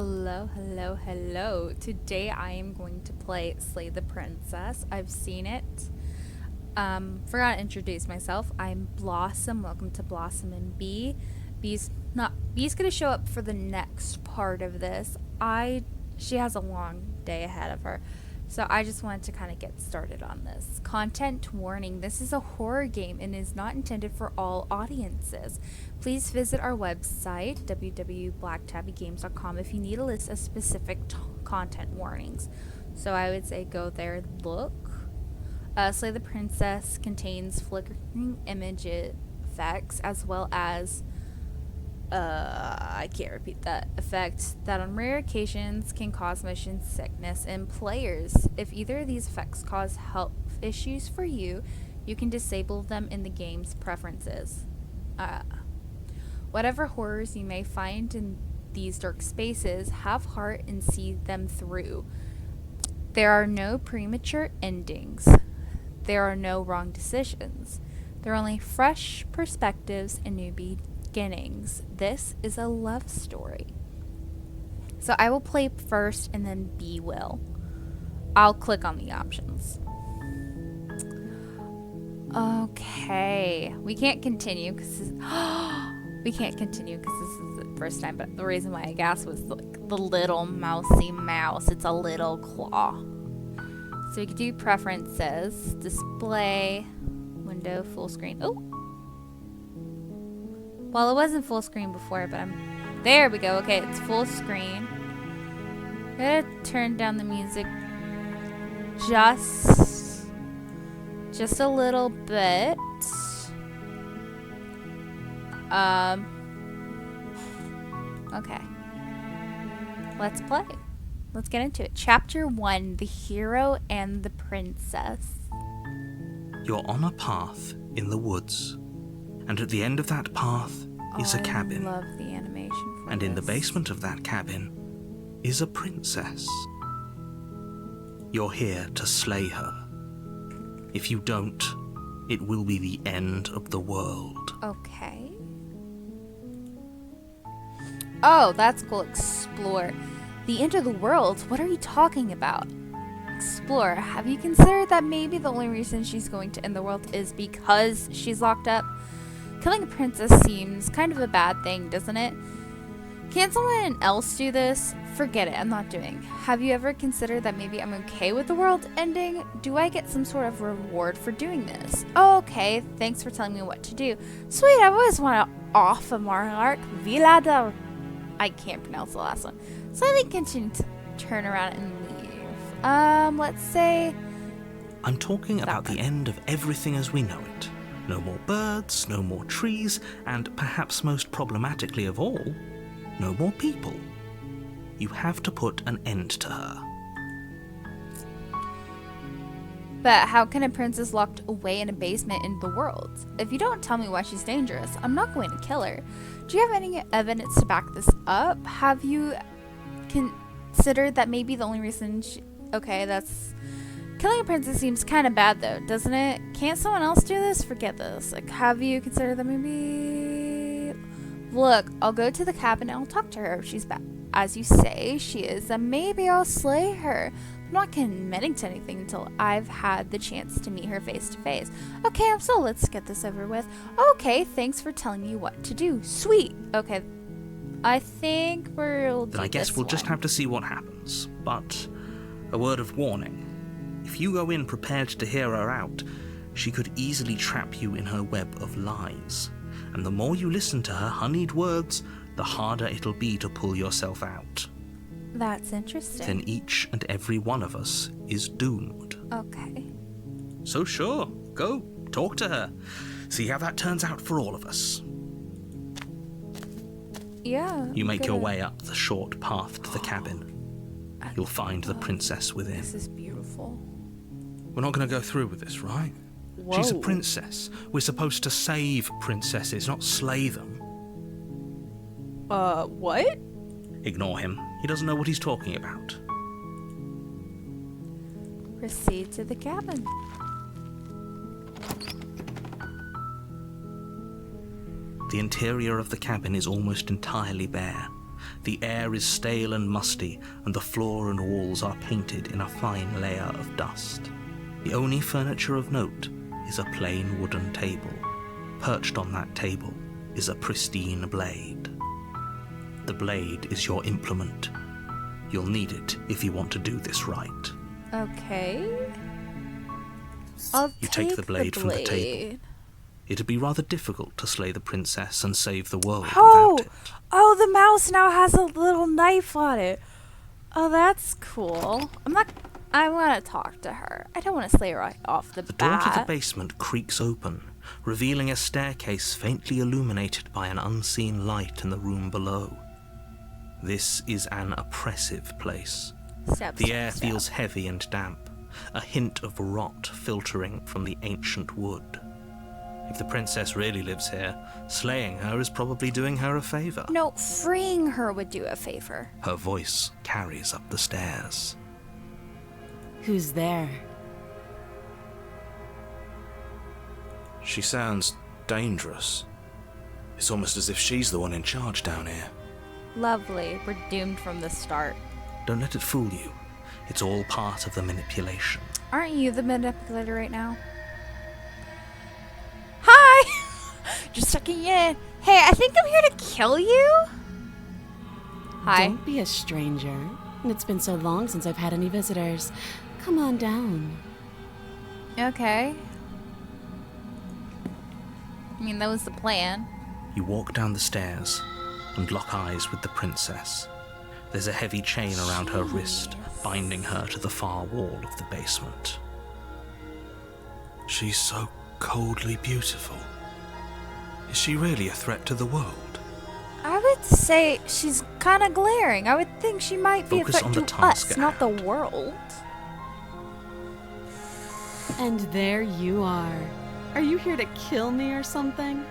Hello, hello, hello. Today I am going to play Slay the Princess. I've seen it. Forgot to introduce myself. I'm Blossom. Welcome to Blossom and Bee. Bee's gonna show up for the next part of this. She has a long day ahead of her. So I just wanted to kind of get started on this. Content warning. This is a horror game and is not intended for all audiences. Please visit our website, www.blacktabbygames.com, if you need a list of specific content warnings. So I would say go there and look. Slay the Princess contains flickering image effects as well as I can't repeat that effect that on rare occasions can cause motion sickness in players. If either of these effects cause health issues for you, you can disable them in the game's preferences. Whatever horrors you may find in these dark spaces, have heart and see them through. There are no premature endings. There are no wrong decisions. There are only fresh perspectives and new beginnings. This is a love story. So I will play first and then B will. I'll click on the options. Okay. We can't continue because this is the first time, but the reason why I guessed was like the little mousy mouse. It's a little claw. So we could do preferences, display, window, full screen. Oh! Well, it wasn't full screen before, but there we go. Okay, it's full screen. I'm gonna turn down the music just a little bit. Okay. Let's play. Let's get into it. Chapter 1, The Hero and the Princess. You're on a path in the woods, and at the end of that path is a cabin. I love the animation for and in the this. basement of that cabin is a princess. You're here to slay her. If you don't, it will be the end of the world. Okay. Oh, that's cool. Explore. The end of the world? What are you talking about? Explore. Have you considered that maybe the only reason she's going to end the world is because she's locked up? Killing a princess seems kind of a bad thing, doesn't it? Can someone else do this? Forget it, I'm not doing. Have you ever considered that maybe I'm okay with the world ending? Do I get some sort of reward for doing this? Oh, okay, thanks for telling me what to do. Sweet, I've always wanted off a monarch. Villa de... I can't pronounce the last one. So I think continue to turn around and leave. Let's say... I'm talking about the end of everything as we know it. No more birds, no more trees, and perhaps most problematically of all, no more people. You have to put an end to her. But how can a princess locked away in a basement in the world? If you don't tell me why she's dangerous, I'm not going to kill her. Do you have any evidence to back this up? Have you considered that maybe the only reason she... Okay, that's... Killing a princess seems kind of bad though, doesn't it? Can't someone else do this? Forget this. Like, have you considered that maybe... Look, I'll go to the cabin and I'll talk to her if she's bad. As you say, she is, then maybe I'll slay her. I'm not committing to anything until I've had the chance to meet her face to face. Okay, so let's get this over with. Okay, thanks for telling me what to do. Sweet. Okay, I think we'll do Then I guess this we'll just one. have to see what happens. But a word of warning. If you go in prepared to hear her out, she could easily trap you in her web of lies. And the more you listen to her honeyed words, the harder it'll be to pull yourself out. That's interesting. Then each and every one of us is doomed. Okay. So sure, go, talk to her. See how that turns out for all of us. Yeah. You make your way up the short path to the cabin. You'll find the princess within. This is beautiful. We're not going to go through with this, right? Whoa. She's a princess. We're supposed to save princesses, not slay them. What? Ignore him. He doesn't know what he's talking about. Proceed to the cabin. The interior of the cabin is almost entirely bare, The air is stale and musty, and the floor and walls are painted in a fine layer of dust. The only furniture of note is a plain wooden table. Perched on that table is a pristine blade. The blade is your implement. You'll need it if you want to do this right. Okay. I'll You take the blade from the table. It'd be rather difficult to slay the princess and save the world without it. Oh, the mouse now has a little knife on it. Oh, that's cool. I want to talk to her. I don't want to slay her right off the The door bat. to the basement creaks open, revealing a staircase faintly illuminated by an unseen light in the room below. This is an oppressive place. The air feels heavy and damp, a hint of rot filtering from the ancient wood. If the princess really lives here, slaying her is probably doing her a favor. No, freeing her would do a favor. Her voice carries up the stairs. Who's there? She sounds dangerous. It's almost as if she's the one in charge down here. Lovely. We're doomed from the start. Don't let it fool you. It's all part of the manipulation. Aren't you the manipulator right now? Hi! Just checking in. Hey, I think I'm here to kill you. Hi. Don't be a stranger. It's been so long since I've had any visitors. Come on down. Okay. I mean, that was the plan. You walk down the stairs and lock eyes with the princess. There's a heavy chain around her wrist, binding her to the far wall of the basement. She's so coldly beautiful. Is she really a threat to the world? I would say she's kind of glaring. I would think she might be Focus a on threat the to task us, at not the hand. world. And there you are. Are you here to kill me or something?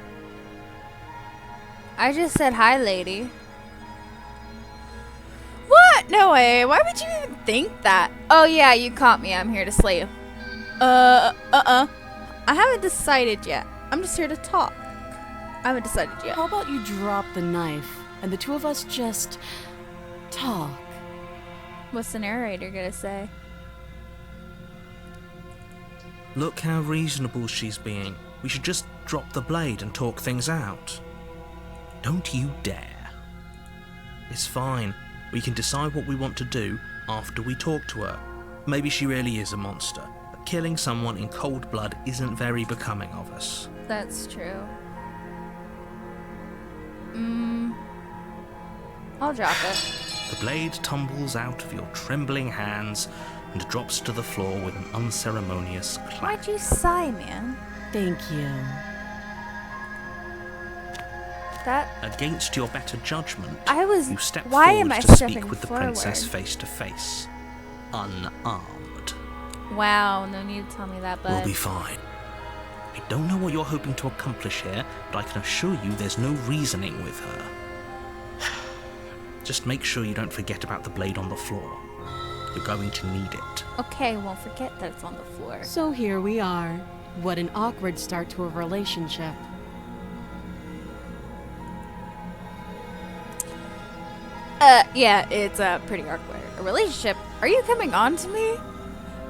I just said hi, lady. What? No way. Why would you even think that? Oh yeah, you caught me. I'm here to slay you. I haven't decided yet. I'm just here to talk. I haven't decided yet. How about you drop the knife and the two of us just talk? What's the narrator gonna say? Look how reasonable she's being. We should just drop the blade and talk things out. Don't you dare. It's fine. We can decide what we want to do after we talk to her. Maybe she really is a monster, but killing someone in cold blood isn't very becoming of us. That's true. I'll drop it. The blade tumbles out of your trembling hands and drops to the floor with an unceremonious clap. Why'd you sigh, man? Thank you. That Against your better judgment, I was. you step Why forward am I to stepping speak with the forward? princess face to face, unarmed. Wow, no need to tell me that, We'll but be fine. I don't know what you're hoping to accomplish here, but I can assure you there's no reasoning with her. Just make sure you don't forget about the blade on the floor. You're going to need it. okay, won't forget that it's on the floor. So here we are. What an awkward start to a relationship. Yeah, it's pretty awkward. A relationship? Are you coming on to me?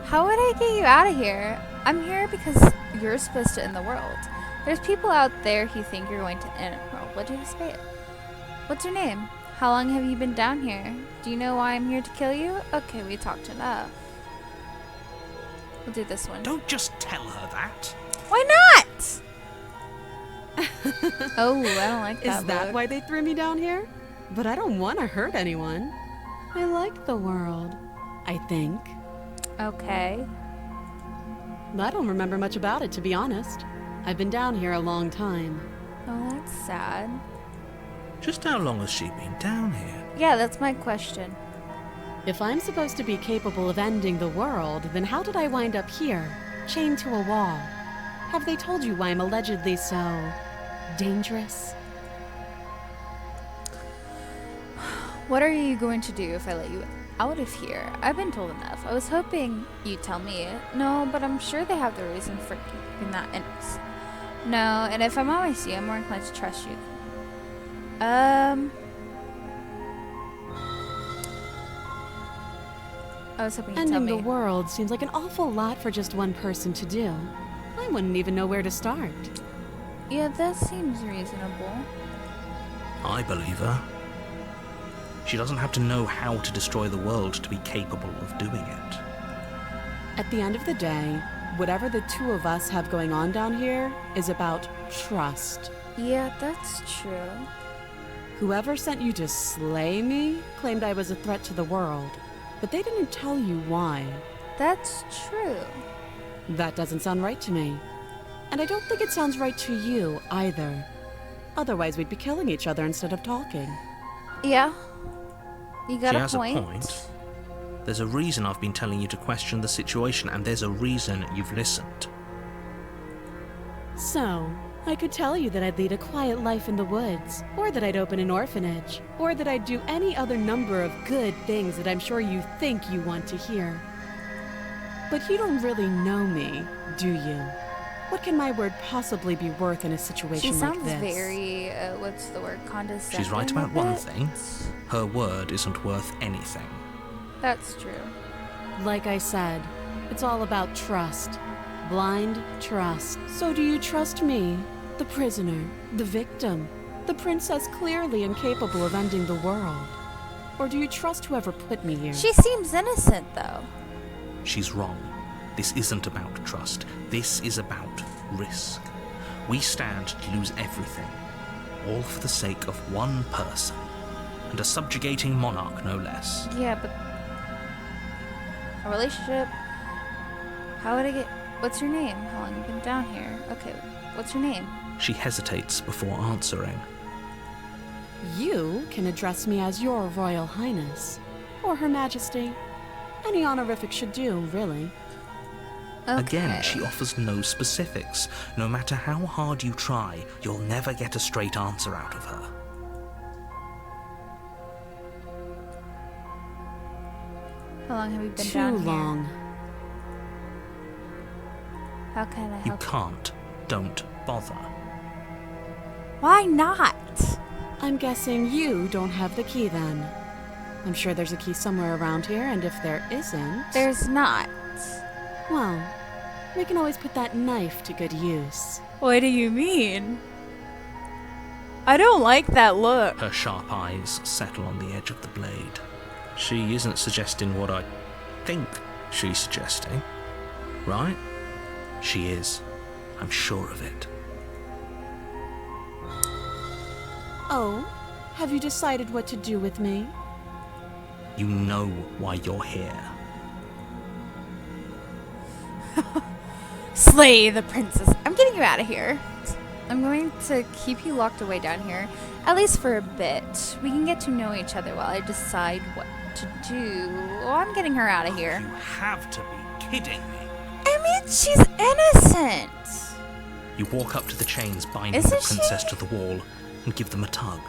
How would I get you out of here? I'm here because you're supposed to end the world. There's people out there who think you're going to end the world. What do you say? What's your name? How long have you been down here? Do you know why I'm here to kill you? Okay, we talked enough. We'll do this one. Don't just tell her that. Why not? Oh, I don't like that. Is that look. why they threw me down here? But I don't want to hurt anyone. I like the world, I think. Okay. I don't remember much about it, to be honest. I've been down here a long time. Oh, that's sad. Just how long has she been down here? Yeah, that's my question. If I'm supposed to be capable of ending the world, then how did I wind up here, chained to a wall? Have they told you why I'm allegedly so dangerous? What are you going to do if I let you out of here? I've been told enough. I was hoping you'd tell me. No, but I'm sure they have the reason for keeping that in us. No, and if I'm honest with you, I'm more inclined to trust you. I was hoping you'd tell Ending me. the world seems like an awful lot for just one person to do. I wouldn't even know where to start. Yeah, that seems reasonable. I believe her. She doesn't have to know how to destroy the world to be capable of doing it. At the end of the day, whatever the two of us have going on down here is about trust. Yeah, that's true. Whoever sent you to slay me claimed I was a threat to the world, but they didn't tell you why. That's true. That doesn't sound right to me. And I don't think it sounds right to you either. Otherwise, we'd be killing each other instead of talking. Yeah. You got She a has point. a point. There's a reason I've been telling you to question the situation, and there's a reason you've listened. So, I could tell you that I'd lead a quiet life in the woods, or that I'd open an orphanage, or that I'd do any other number of good things that I'm sure you think you want to hear. But you don't really know me, do you? What can my word possibly be worth in a situation She like sounds this? very, what's the word, condescending. She's right a about one bit. thing. Her word isn't worth anything. That's true. Like I said, it's all about trust. Blind trust. So do you trust me, the prisoner, the victim, the princess clearly incapable of ending the world? Or do you trust whoever put me here? She seems innocent, though. She's wrong. This isn't about trust. This is about risk. We stand to lose everything, all for the sake of one person, and a subjugating monarch, no less. Yeah, but a relationship. How would I get? What's your name? How long have you been down here? Okay, what's your name? She hesitates before answering. You can address me as your Royal Highness, or Her Majesty. Any honorific should do, really. Okay. Again, she offers no specifics. No matter how hard you try, you'll never get a straight answer out of her. How long have you been Too down here? long. How can I You help? can't. Don't bother. Why not? I'm guessing you don't have the key then. I'm sure there's a key somewhere around here, and if there isn't... There's not. Well, we can always put that knife to good use. What do you mean? I don't like that look. Her sharp eyes settle on the edge of the blade. She isn't suggesting what I think she's suggesting, right? She is. I'm sure of it. Oh, have you decided what to do with me? You know why you're here. Slay the princess. I'm getting you out of here. I'm going to keep you locked away down here, at least for a bit. We can get to know each other while I decide what to do. Oh, I'm getting her out of here. You have to be kidding me. I mean, she's innocent. You walk up to the chains binding Isn't the princess she? to the wall and give them a tug.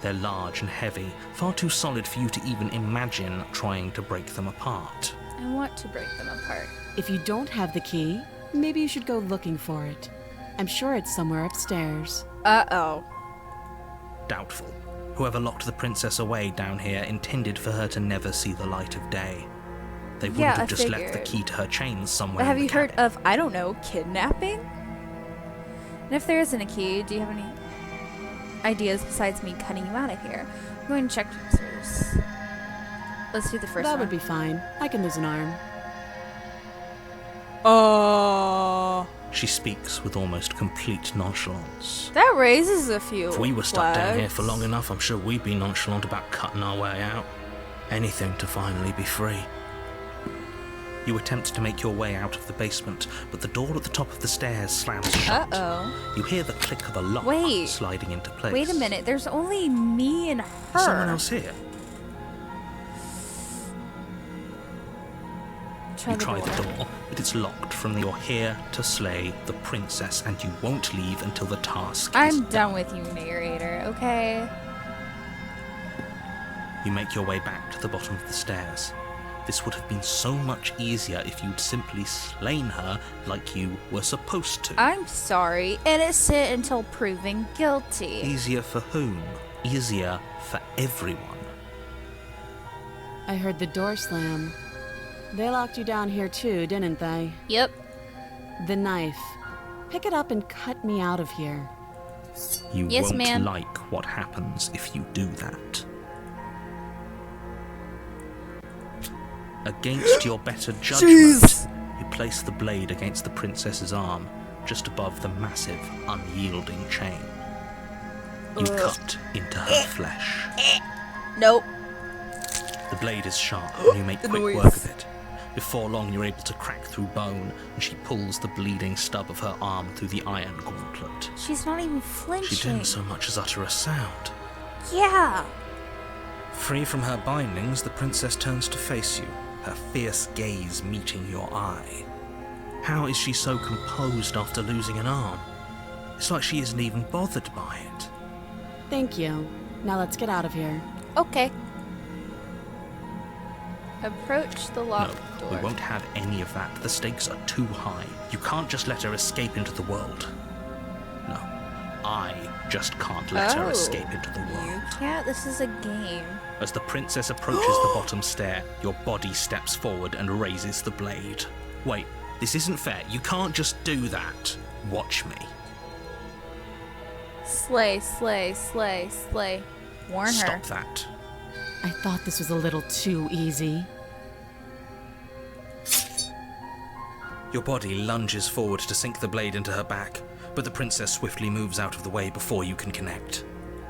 They're large and heavy, far too solid for you to even imagine trying to break them apart. I want to break them apart. If you don't have the key, maybe you should go looking for it. I'm sure it's somewhere upstairs. Uh-oh. Doubtful. Whoever locked the princess away down here intended for her to never see the light of day. They wouldn't Yeah, have I just left the figured. key to her chains somewhere But have in you the heard cabin. of, I don't know, kidnapping? And if there isn't a key, do you have any ideas besides me cutting you out of here? I'm going to check upstairs. Let's do the first That one. would be fine. I can lose an arm. Oh. She speaks with almost complete nonchalance. That raises a few If we were stuck down here for flags. long enough, I'm sure we'd be nonchalant about cutting our way out. Anything to finally be free. You attempt to make your way out of the basement, but the door at the top of the stairs slams shut. Uh-oh. You hear the click of a lock Wait. sliding into place. Wait a minute, there's only me and her. Is someone else here? Try You try the door, but it's locked from the "you're here to slay the princess and you won't leave until the task is I'm done with you, narrator, okay? You make your way back to the bottom of the stairs. This would have been so much easier if you'd simply slain her like you were supposed to. I'm sorry, innocent until proven guilty. Easier for whom? Easier for everyone. I heard the door slam. They locked you down here too, didn't they? Yep. The knife. Pick it up and cut me out of here. You Yes, won't ma'am. like what happens if you do that. Against your better judgment, you place the blade against the princess's arm, just above the massive, unyielding chain. You cut into her flesh. Nope. The blade is sharp, and you make quick noise. work of it. Before long, you're able to crack through bone, and she pulls the bleeding stub of her arm through the iron gauntlet. She's not even flinching. She didn't so much as utter a sound. Yeah. Free from her bindings, the princess turns to face you, her fierce gaze meeting your eye. How is she so composed after losing an arm? It's like she isn't even bothered by it. Thank you. Now let's get out of here. Okay. Approach the locked No, door. we won't have any of that. The stakes are too high. You can't just let her escape into the world. No, I just can't let her escape into the You world. can't. This is a game. As the princess approaches the bottom stair, your body steps forward and raises the blade. Wait, this isn't fair. You can't just do that. Watch me. Slay, slay, slay, slay. Warn her. Stop that. I thought this was a little too easy. Your body lunges forward to sink the blade into her back, but the princess swiftly moves out of the way before you can connect.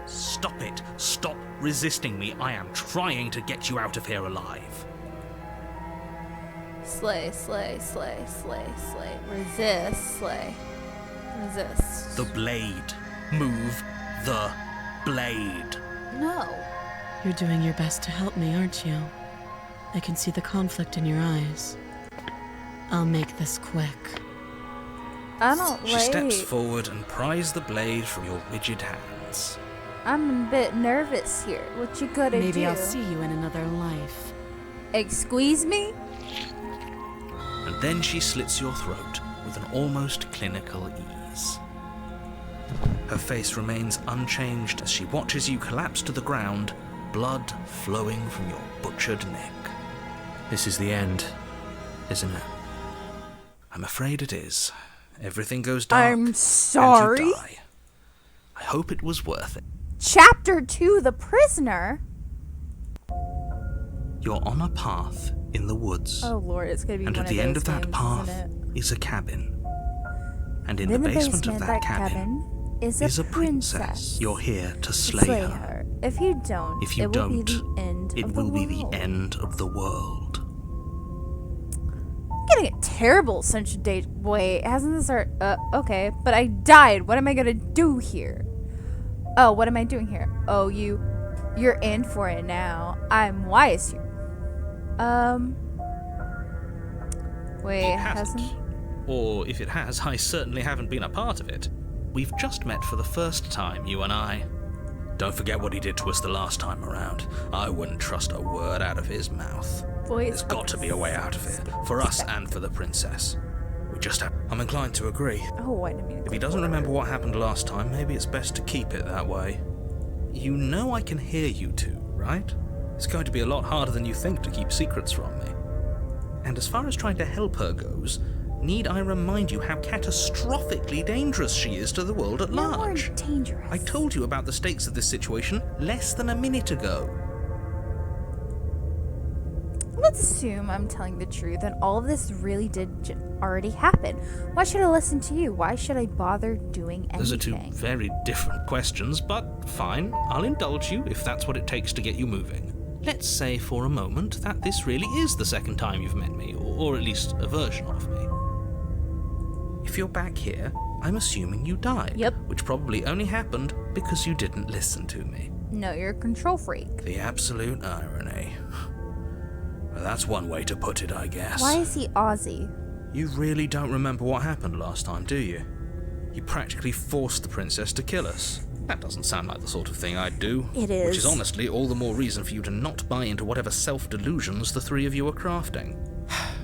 Stop it! Stop resisting me! I am trying to get you out of here alive. Slay, slay, slay, slay, slay. Resist, slay. Resist. The blade. Move the blade. No. You're doing your best to help me, aren't you? I can see the conflict in your eyes. I'll make this quick. I don't She like. steps forward and pries the blade from your rigid hands. I'm a bit nervous here. What you gonna do? Maybe I'll see you in another life. Squeeze me? And then she slits your throat with an almost clinical ease. Her face remains unchanged as she watches you collapse to the ground, blood flowing from your butchered neck. This is the end, isn't it? I'm afraid it is. Everything goes dark. I'm and sorry. you die. I hope it was worth it. Chapter 2, The Prisoner? You're on a path in the woods. Oh lord, it's gonna be And one at the end of those that games, path isn't it? is a cabin. And in In the basement of that cabin is a princess. You're here to slay her. her. If you don't, If you it don't, will be the end it of will the be the world. end of the world. I'm getting a terrible sense of date. Wait, hasn't this art? Okay, but I died. What am I gonna do here? Oh, what am I doing here? Oh, you're in for it now. I'm wise here. Wait, It hasn't. Or if it has, I certainly haven't been a part of it. We've just met for the first time, you and I. Don't forget what he did to us the last time around. I wouldn't trust a word out of his mouth. There's got to be a way out of it, for us and for the princess. We just have... I'm inclined to agree. Oh, I didn't mean to If click he doesn't forward. remember what happened last time, maybe it's best to keep it that way. You know I can hear you two, right? It's going to be a lot harder than you think to keep secrets from me. And as far as trying to help her goes, need I remind you how catastrophically dangerous she is to the world at No more large? dangerous. I told you about the stakes of this situation less than a minute ago. Let's assume I'm telling the truth and all of this really did already happen. Why should I listen to you? Why should I bother doing anything? Those are two very different questions, but fine, I'll indulge you if that's what it takes to get you moving. Let's say for a moment that this really is the second time you've met me, or at least a version of me. If you're back here, I'm assuming you died. Yep. Which probably only happened because you didn't listen to me. No, you're a control freak. The absolute irony. Well, that's one way to put it, I guess. Why is he Aussie? You really don't remember what happened last time, do you? You practically forced the princess to kill us. That doesn't sound like the sort of thing I'd do. It is. Which is honestly all the more reason for you to not buy into whatever self-delusions the three of you are crafting.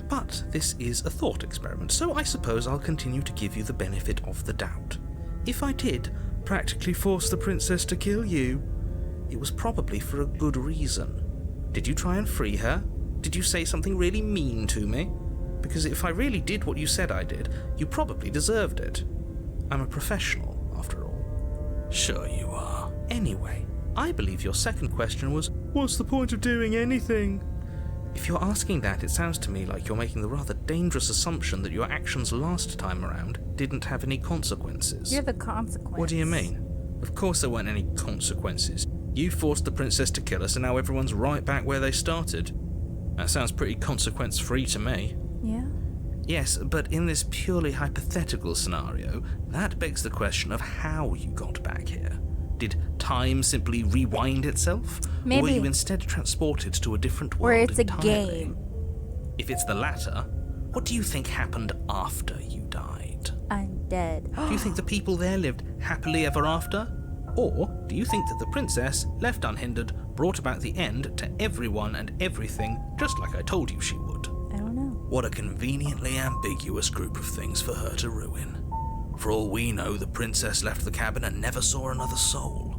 But this is a thought experiment, so I suppose I'll continue to give you the benefit of the doubt. If I did practically force the princess to kill you, it was probably for a good reason. Did you try and free her? Did you say something really mean to me? Because if I really did what you said I did, you probably deserved it. I'm a professional, after all. Sure you are. Anyway, I believe your second question was, what's the point of doing anything? If you're asking that, it sounds to me like you're making the rather dangerous assumption that your actions last time around didn't have any consequences. You're the consequence. What do you mean? Of course there weren't any consequences. You forced the princess to kill us and now everyone's right back where they started. That sounds pretty consequence-free to me. Yeah? Yes, but in this purely hypothetical scenario, that begs the question of how you got back here. Did time simply rewind itself? Maybe. Or were you instead transported to a different world Or it's entirely? a game. If it's the latter, what do you think happened after you died? I'm dead. Do you think the people there lived happily ever after? Or do you think that the princess, left unhindered, brought about the end to everyone and everything, just like I told you she would? I don't know. What a conveniently ambiguous group of things for her to ruin. For all we know, the princess left the cabin and never saw another soul.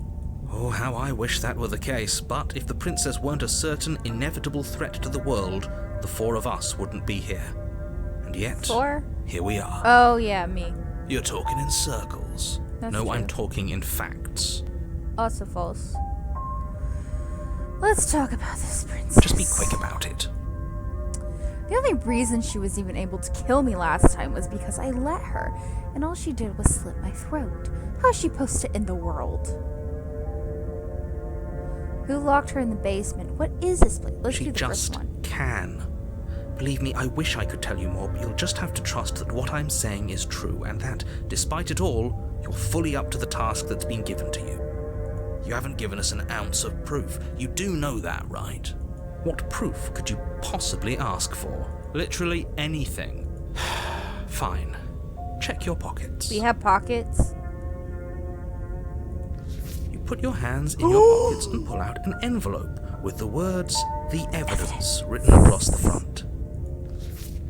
Oh, how I wish that were the case, but if the princess weren't a certain, inevitable threat to the world, the four of us wouldn't be here. And yet, 4? Here we are. Oh, yeah, me. You're talking in circles. That's no, true. I'm talking in facts. Also false. Let's talk about this princess. Just be quick about it. The only reason she was even able to kill me last time was because I let her, and all she did was slit my throat. How's she supposed to end the world? Who locked her in the basement? What is this place? Let's She do the just first one. can. Believe me, I wish I could tell you more, but you'll just have to trust that what I'm saying is true, and that, despite it all, you're fully up to the task that's been given to you. You haven't given us an ounce of proof. You do know that, right? What proof could you possibly ask for? Literally anything. Fine. Check your pockets. We have pockets. You put your hands in your pockets and pull out an envelope with the words, "The Evidence," written across the front.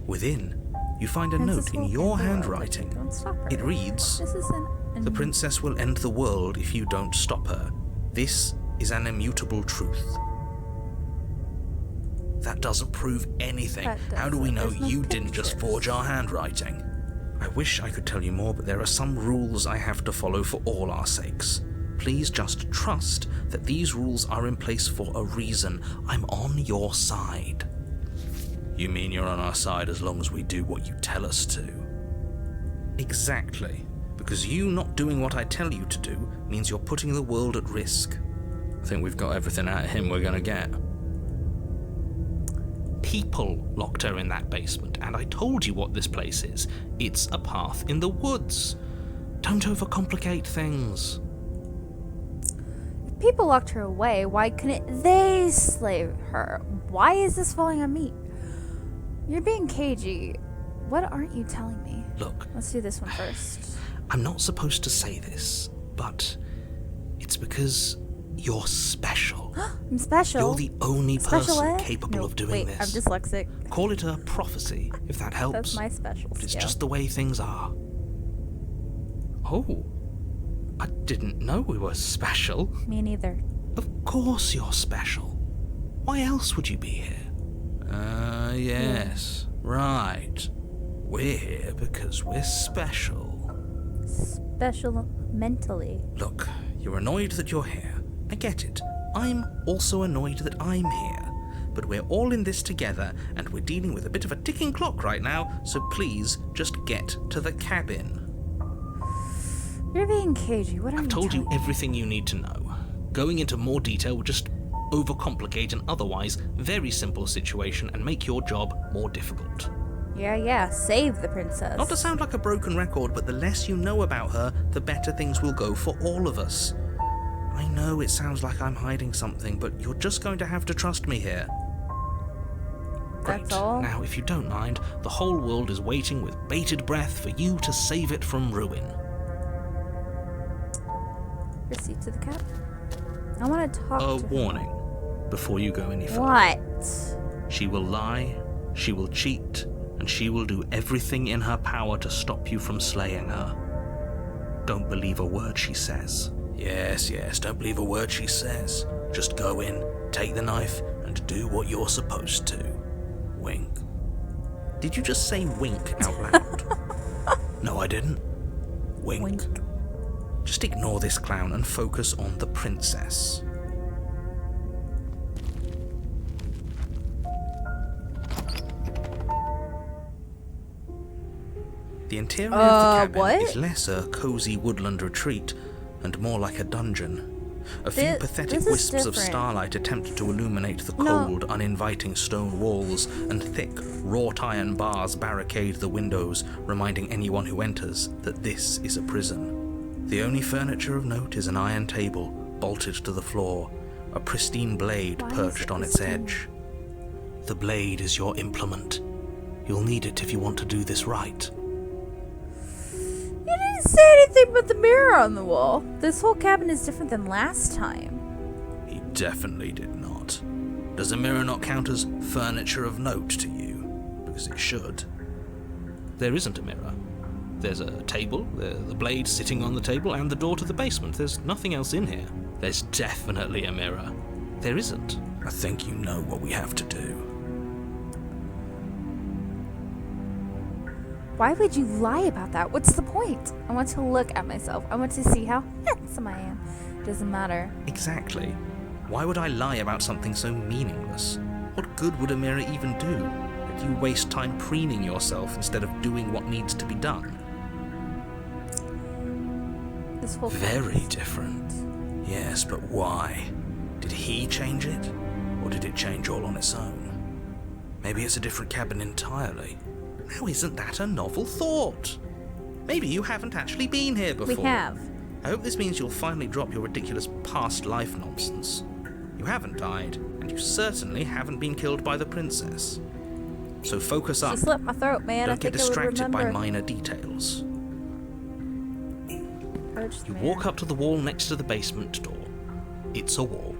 Within, you find a Princess note in will your end the world. handwriting. Don't stop her. It reads, This is an "The princess will end the world if you don't stop her. This is an immutable truth." That doesn't prove anything. That How do we doesn't. know There's no you didn't just pictures. forge our handwriting? I wish I could tell you more, but there are some rules I have to follow for all our sakes. Please just trust that these rules are in place for a reason. I'm on your side. You mean you're on our side as long as we do what you tell us to? Exactly. Because you not doing what I tell you to do means you're putting the world at risk. I think we've got everything out of him we're gonna get. People locked her in that basement, and I told you what this place is. It's a path in the woods. Don't overcomplicate things. If people locked her away, why couldn't they slay her? Why is this falling on me? You're being cagey. What aren't you telling me? Look, Let's do this one first. I'm not supposed to say this, but it's because you're special. I'm special. You're the only Special person ed? capable No, of doing wait, this. I'm dyslexic. Call it a prophecy, if that helps. That's my special But it's skill. just the way things are. Oh, I didn't know we were special. Me neither. Of course you're special. Why else would you be here? Yes. Right. We're here because we're special. Special mentally. Look, you're annoyed that you're here. I get it. I'm also annoyed that I'm here. But we're all in this together, and we're dealing with a bit of a ticking clock right now, so please just get to the cabin. You're being cagey. What are I've you told you telling me? everything you need to know. Going into more detail would just overcomplicate an otherwise very simple situation and make your job more difficult. Yeah, save the princess. Not to sound like a broken record, but the less you know about her, the better things will go for all of us. I know it sounds like I'm hiding something, but you're just going to have to trust me here. That's Great. all? Now, if you don't mind, the whole world is waiting with bated breath for you to save it from ruin. Proceed to the cap. I want to talk A to her. warning before you go any further. What? She will lie, she will cheat, and she will do everything in her power to stop you from slaying her. Don't believe a word she says. Yes, don't believe a word she says. Just go in, take the knife, and do what you're supposed to. Wink. Did you just say wink out loud? No, I didn't. Wink. Wink. Just ignore this clown and focus on the princess. The interior of the cabin what? is less a cozy woodland retreat and more like a dungeon. A few pathetic this is wisps of different. starlight attempt to illuminate the No. cold, uninviting stone walls, and thick, wrought iron bars barricade the windows, reminding anyone who enters that this is a prison. The only furniture of note is an iron table, bolted to the floor, a pristine blade Why is perched it on its pristine? edge. The blade is your implement. You'll need it if you want to do this right. You didn't say anything about the mirror on the wall. This whole cabin is different than last time. He definitely did not. Does a mirror not count as furniture of note to you? Because it should. There isn't a mirror. There's a table, the blade sitting on the table, and the door to the basement. There's nothing else in here. There's definitely a mirror. There isn't. I think you know what we have to do. Why would you lie about that? What's the point? I want to look at myself. I want to see how handsome I am. Doesn't matter. Exactly. Why would I lie about something so meaningless? What good would a mirror even do? That you waste time preening yourself instead of doing what needs to be done. This whole Very different. Yes, but why? Did he change it? Or did it change all on its own? Maybe it's a different cabin entirely. Now isn't that a novel thought? Maybe you haven't actually been here before. We have. I hope this means you'll finally drop your ridiculous past life nonsense. You haven't died, and you certainly haven't been killed by the princess. So focus up. She slit my throat, man. Don't get distracted by remember. minor details. Urged You me. walk up to the wall next to the basement door. It's a wall.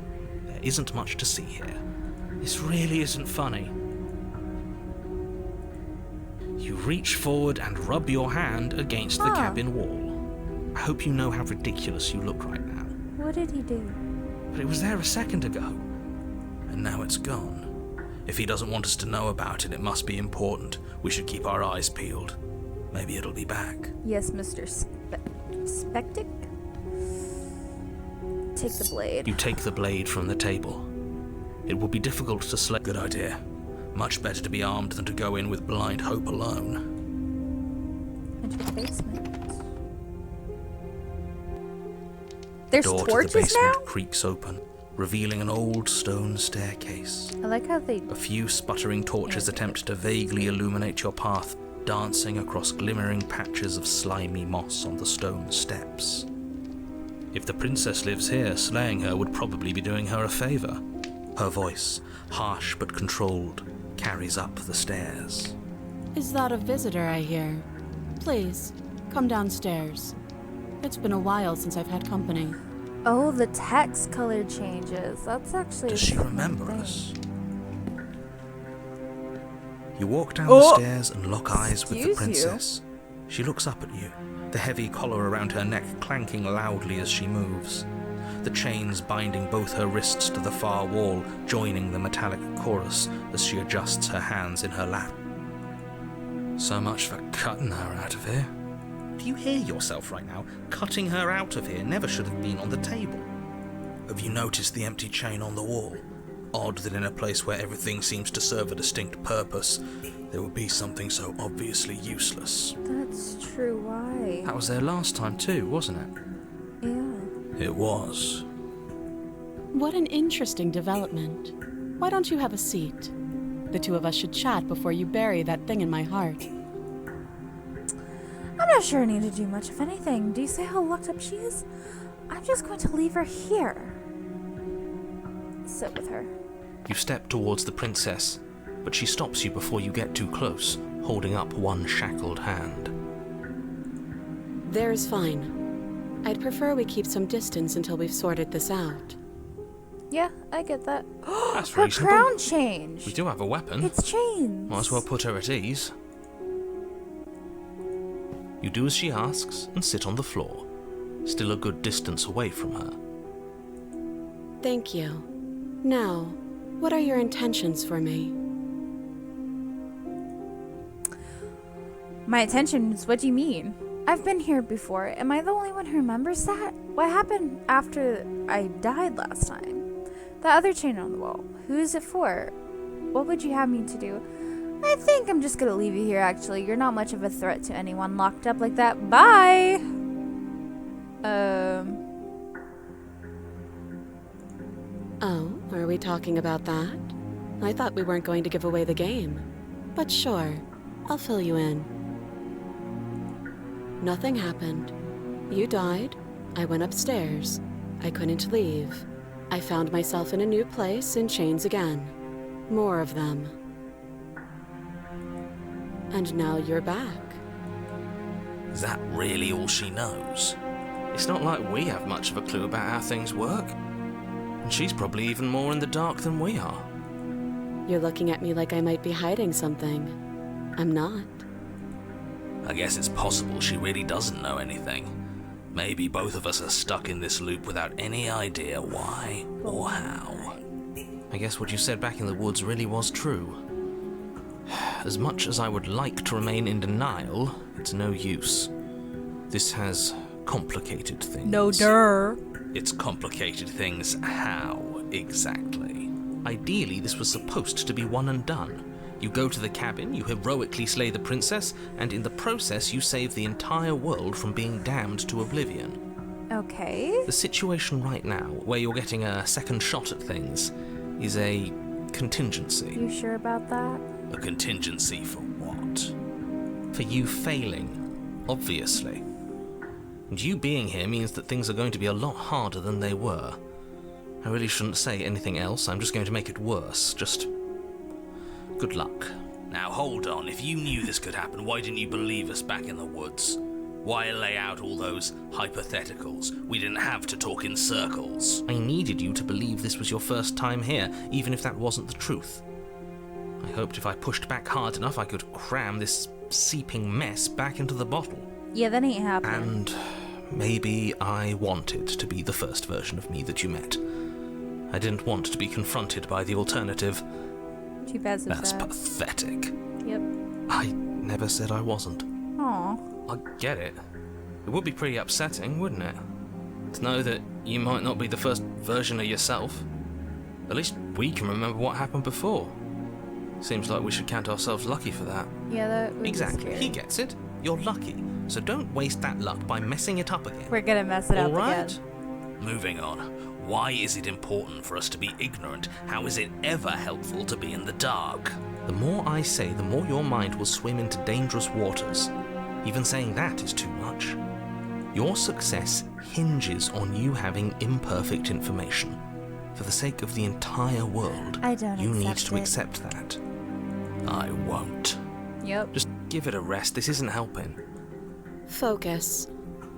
There isn't much to see here. This really isn't funny. You reach forward and rub your hand against the Huh. cabin wall. I hope you know how ridiculous you look right now. What did he do? But it was there a second ago. And now it's gone. If he doesn't want us to know about it, it must be important. We should keep our eyes peeled. Maybe it'll be back. Yes, Mr. Spectic? Take the blade. You take the blade from the table. It will be difficult to slay. Good idea. Much better to be armed than to go in with blind hope alone. Enter the basement. There's Door to the torches basement now? creaks open, revealing an old stone staircase. I like how they... A few sputtering torches attempt to vaguely illuminate your path, dancing across glimmering patches of slimy moss on the stone steps. If the princess lives here, slaying her would probably be doing her a favor. Her voice, harsh but controlled, carries up the stairs. Is that a visitor I hear? Please, come downstairs. It's been a while since I've had company. Oh, the text color changes. That's actually... Does a she different remember thing. us? You walk down Oh! the stairs and lock eyes with the Excuse you. princess. She looks up at you, the heavy collar around her neck clanking loudly as she moves. The chains binding both her wrists to the far wall, joining the metallic chorus as she adjusts her hands in her lap. So much for cutting her out of here. Do you hear yourself right now? Cutting her out of here never should have been on the table. Have you noticed the empty chain on the wall? Odd that in a place where everything seems to serve a distinct purpose, there would be something so obviously useless. That's true. Why? That was there last time too, wasn't it? Yeah. It was. What an interesting development. Why don't you have a seat? The two of us should chat before you bury that thing in my heart. I'm not sure I need to do much of anything. Do you see how locked up she is? I'm just going to leave her here. Sit with her. You step towards the princess, but she stops you before you get too close, holding up one shackled hand. There's fine. I'd prefer we keep some distance until we've sorted this out. Yeah, I get that. That's Her reasonable. crown changed. We do have a weapon. It's chains. Might as well put her at ease. You do as she asks and sit on the floor, still a good distance away from her. Thank you. Now, what are your intentions for me? My intentions? What do you mean? I've been here before. Am I the only one who remembers that? What happened after I died last time? The other chain on the wall. Who is it for? What would you have me to do? I think I'm just gonna leave you here, actually. You're not much of a threat to anyone locked up like that. Bye! Oh, are we talking about that? I thought we weren't going to give away the game. But sure, I'll fill you in. Nothing happened. You died. I went upstairs. I couldn't leave. I found myself in a new place in chains again. More of them. And now you're back. Is that really all she knows? It's not like we have much of a clue about how things work. And she's probably even more in the dark than we are. You're looking at me like I might be hiding something. I'm not. I guess it's possible she really doesn't know anything. Maybe both of us are stuck in this loop without any idea why or how. I guess what you said back in the woods really was true. As much as I would like to remain in denial, it's no use. This has complicated things. No der. It's complicated things how, exactly? Ideally, this was supposed to be one and done. You go to the cabin, you heroically slay the princess, and in the process you save the entire world from being damned to oblivion. Okay. The situation right now, where you're getting a second shot at things, is a contingency. You sure about that? A contingency for what? For you failing, obviously. And you being here means that things are going to be a lot harder than they were. I really shouldn't say anything else, I'm just going to make it worse. Just good luck. Now hold on, if you knew this could happen, why didn't you believe us back in the woods? Why lay out all those hypotheticals? We didn't have to talk in circles. I needed you to believe this was your first time here, even if that wasn't the truth. I hoped if I pushed back hard enough I could cram this seeping mess back into the bottle. Yeah, that ain't happening. And maybe I wanted to be the first version of me that you met. I didn't want to be confronted by the alternative. Too bad. That's pathetic. Yep. I never said I wasn't. Aw. I get it. It would be pretty upsetting, wouldn't it? To know that you might not be the first version of yourself. At least we can remember what happened before. Seems like we should count ourselves lucky for that. Yeah, that would Exactly. be He scary. gets it. You're lucky. So don't waste that luck by messing it up again. We're gonna mess it up All right? again. Moving on. Why is it important for us to be ignorant? How is it ever helpful to be in the dark? The more I say, the more your mind will swim into dangerous waters. Even saying that is too much. Your success hinges on you having imperfect information. For the sake of the entire world, I don't you need accept to it. accept that. I won't. Yep. Just give it a rest. This isn't helping. Focus.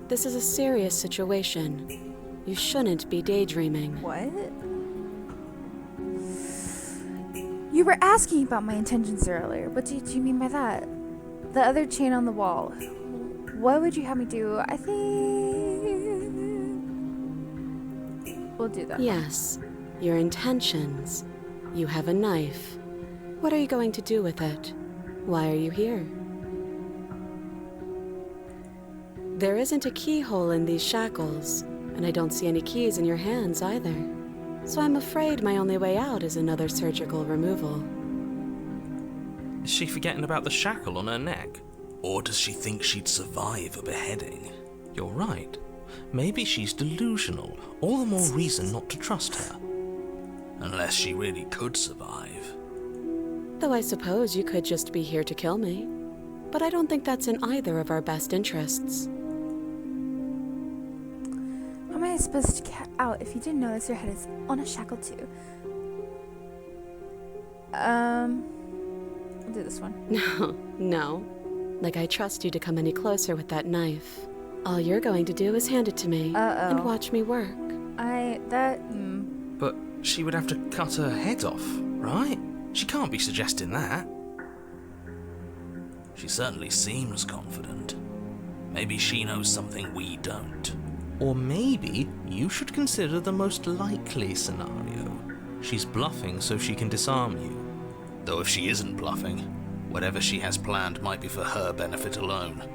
This is a serious situation. You shouldn't be daydreaming. What? You were asking about my intentions earlier. What do you mean by that? The other chain on the wall. What would you have me do? I think we'll do that. Yes, your intentions. You have a knife. What are you going to do with it? Why are you here? There isn't a keyhole in these shackles, and I don't see any keys in your hands either. So I'm afraid my only way out is another surgical removal. Is she forgetting about the shackle on her neck? Or does she think she'd survive a beheading? You're right. Maybe she's delusional. All the more reason not to trust her. Unless she really could survive. Though I suppose you could just be here to kill me. But I don't think that's in either of our best interests. How am I supposed to get out? If you didn't notice, your head is on a shackle too. I'll do this one. No. Like I trust you to come any closer with that knife. All you're going to do is hand it to me and watch me work. But she would have to cut her head off, right? She can't be suggesting that. She certainly seems confident. Maybe she knows something we don't. Or maybe you should consider the most likely scenario. She's bluffing so she can disarm you. Though if she isn't bluffing, Whatever she has planned might be for her benefit alone.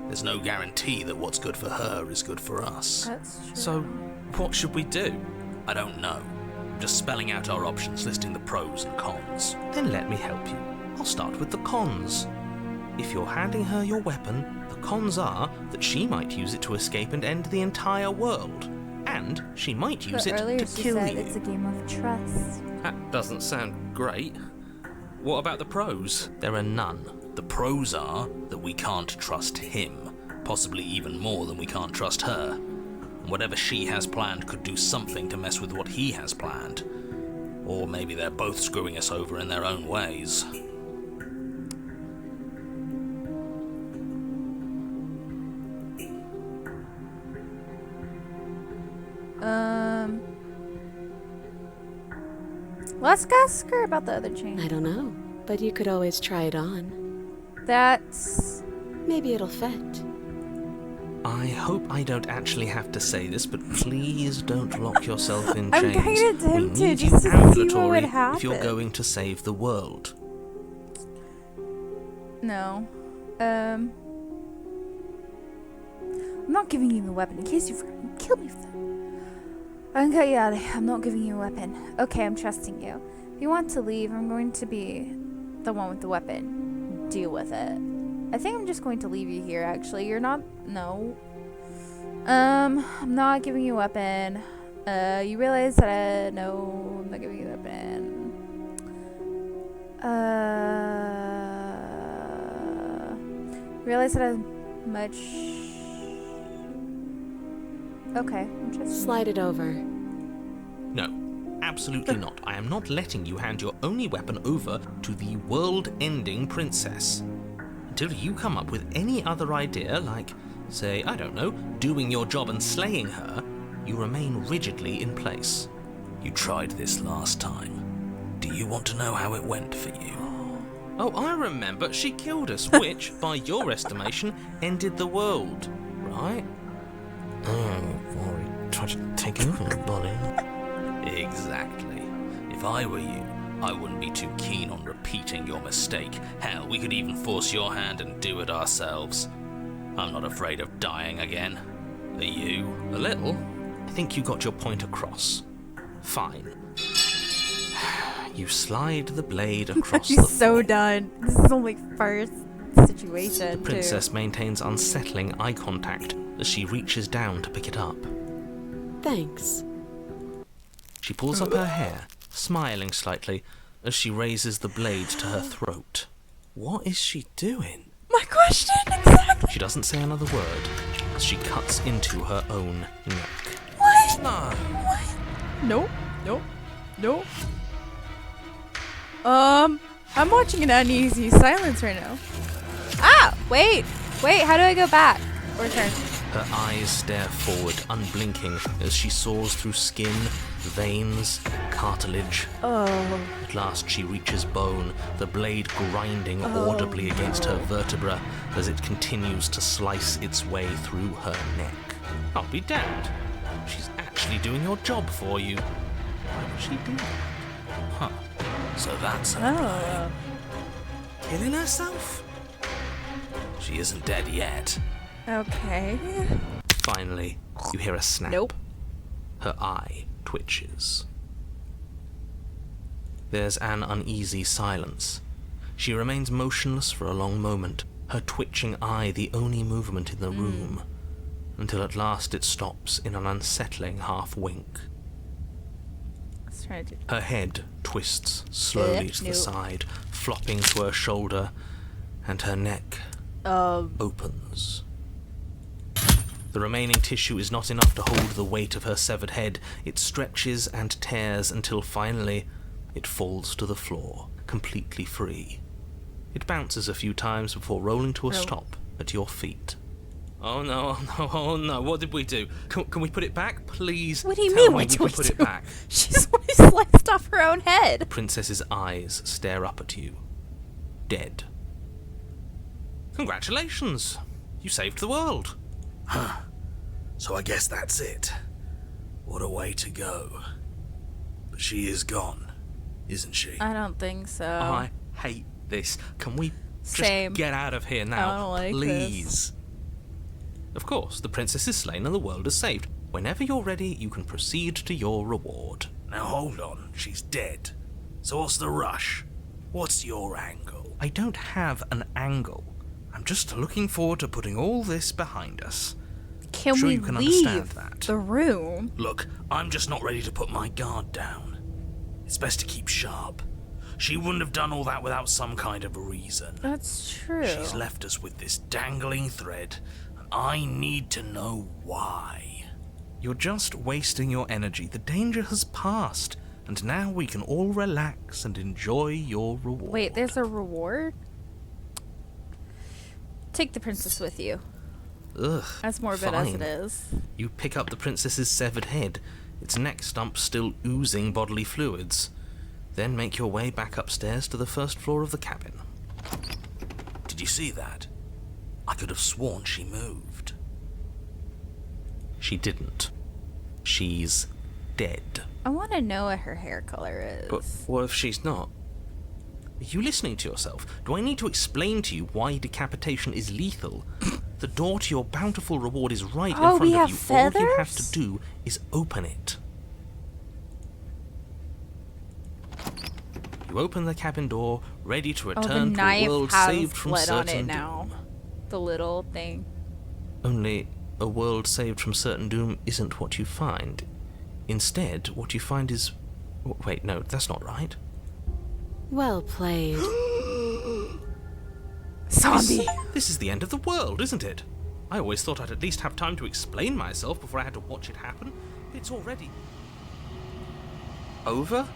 There's no guarantee that what's good for her is good for us. That's true. So, what should we do? I don't know. I'm just spelling out our options, listing the pros and cons. Then let me help you. I'll start with the cons. If you're handing her your weapon, the cons are that she might use it to escape and end the entire world. And she might use But it earlier to she kill said you. it's a game of trust. That doesn't sound great. What about the pros? There are none. The pros are that we can't trust him, possibly even more than we can't trust her. And whatever she has planned could do something to mess with what he has planned. Or maybe they're both screwing us over in their own ways. Let's ask her about the other chain. I don't know, but you could always try it on. That's... Maybe it'll fit. I hope I don't actually have to say this, but please don't lock yourself in I'm chains. kinda We tempted need you just to see what would ambulatory happen. if you're going to save the world. No. I'm not giving you the weapon in case you forgot. You kill me for that. I'm gonna cut you out of here. I'm not giving you a weapon. Okay, I'm trusting you. If you want to leave, I'm going to be the one with the weapon. Deal with it. I think I'm just going to leave you here, actually. You're not... No. I'm not giving you a weapon. You realize that no, I'm not giving you a weapon. Realize that I'm much... Okay, I'm just... Slide it over. No, absolutely not. I am not letting you hand your only weapon over to the world-ending princess. Until you come up with any other idea, like, say, I don't know, doing your job and slaying her, you remain rigidly in place. You tried this last time. Do you want to know how it went for you? Oh, I remember. She killed us, which, by your estimation, ended the world, right? Oh, well, tried to take over the body. Exactly. If I were you, I wouldn't be too keen on repeating your mistake. Hell, we could even force your hand and do it ourselves. I'm not afraid of dying again. Are you? A little. I think you got your point across. Fine. You slide the blade across the She's so floor. done. This is only first situation, The princess maintains unsettling eye contact as she reaches down to pick it up. Thanks. She pulls up her hair, smiling slightly, as she raises the blade to her throat. What is she doing? My question, exactly. She doesn't say another word as she cuts into her own neck. What? No. Nope. Nope. Nope. I'm watching an uneasy silence right now. Ah! Wait! Wait, how do I go back? Or turn? Her eyes stare forward, unblinking, as she saws through skin, veins, cartilage. Oh. At last she reaches bone, the blade grinding audibly against her vertebra as it continues to slice its way through her neck. I'll be damned. She's actually doing your job for you. Why would she do that? Huh. So that's her Oh. Killing herself? She isn't dead yet. Okay. Finally, you hear a snap. Nope. Her eye twitches. There's an uneasy silence. She remains motionless for a long moment, her twitching eye the only movement in the room, until at last it stops in an unsettling half-wink. Let's try to do... Her head twists slowly to the Nope. side, flopping to her shoulder, and her neck opens. The remaining tissue is not enough to hold the weight of her severed head. It stretches and tears until finally it falls to the floor, completely free. It bounces a few times before rolling to a stop at your feet. Oh no, oh no, oh no, what did we do? Can we put it back? Please What do you tell mean, me what we do can we put it do? back. She's sliced off her own head. The princess's eyes stare up at you. Dead. Congratulations! You saved the world. So I guess that's it. What a way to go. But she is gone, isn't she? I don't think so. I hate this. Can we Same. Just get out of here now, I don't like please. Of course, the princess is slain and the world is saved. Whenever you're ready, you can proceed to your reward. Now hold on, she's dead. So what's the rush? What's your angle? I don't have an angle. I'm just looking forward to putting all this behind us. Can Sure we you can understand leave that. the room? Look, I'm just not ready to put my guard down. It's best to keep sharp. She wouldn't have done all that without some kind of a reason. That's true. She's left us with this dangling thread, and I need to know why. You're just wasting your energy. The danger has passed, and now we can all relax and enjoy your reward. Wait, there's a reward? Take the princess with you. Ugh, As morbid as fine. it is. You pick up the princess's severed head, its neck stump still oozing bodily fluids. Then make your way back upstairs to the first floor of the cabin. Did you see that? I could have sworn she moved. She didn't. She's dead. I want to know what her hair color is. But what if she's not? Are you listening to yourself? Do I need to explain to you why decapitation is lethal? The door to your bountiful reward is right Oh, in front we of have you. All you have feathers? to do is open it. You open the cabin door, ready to Oh, the return to a knife world has saved from blood on certain it now. doom. The little thing. Only a world saved from certain doom isn't what you find. Instead, what you find is... Wait, no, that's not right. Well played. Zombie! This is the end of the world, isn't it? I always thought I'd at least have time to explain myself before I had to watch it happen. It's already... over?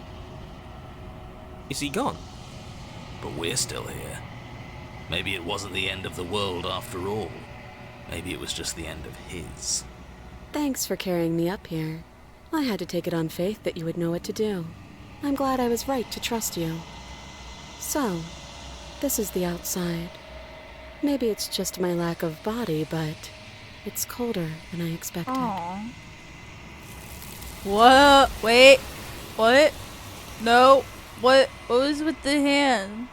Is he gone? But we're still here. Maybe it wasn't the end of the world after all. Maybe it was just the end of his. Thanks for carrying me up here. I had to take it on faith that you would know what to do. I'm glad I was right to trust you. So, this is the outside. Maybe it's just my lack of body, but it's colder than I expected. Aww. What? Wait. What? No. What was with the hands?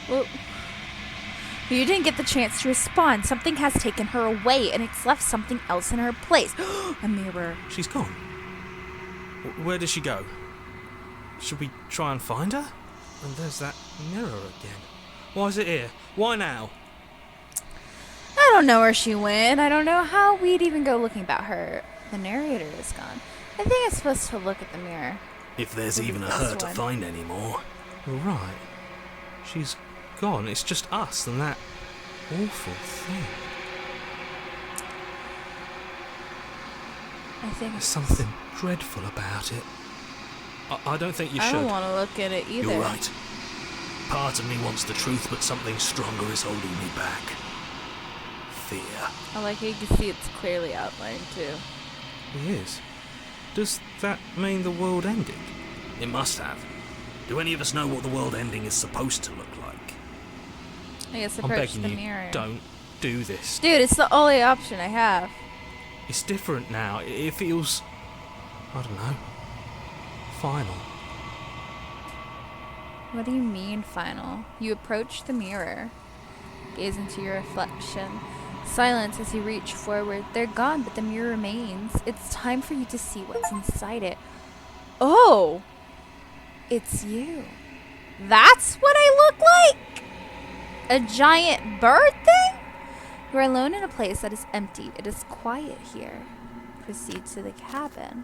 Well, you didn't get the chance to respond. Something has taken her away, and it's left something else in her place. A mirror. She's gone. Where did she go? Should we try and find her? And there's that mirror again. Why is it here? Why now? I don't know where she went. I don't know how we'd even go looking about her. The narrator is gone. I think I'm supposed to look at the mirror. If there's even a This her to one. find anymore. You're right. She's gone. It's just us and that awful thing. I think There's something dreadful about it. I don't think you I should. don't want to look at it either. You're right. Part of me wants the truth, but something stronger is holding me back. Fear. I like how you can see it's clearly outlined too. It is. Does that mean the world ended? It must have. Do any of us know what the world ending is supposed to look like? I guess I'm approach begging the you, mirror. don't do this. Dude, it's the only option I have. It's different now. It feels... I don't know. Final. What do you mean, final? You approach the mirror. Gaze into your reflection. Silence as you reach forward. They're gone, but the mirror remains. It's time for you to see what's inside it. Oh! It's you. That's what I look like? A giant bird thing? You are alone in a place that is empty. It is quiet here. Proceed to the cabin.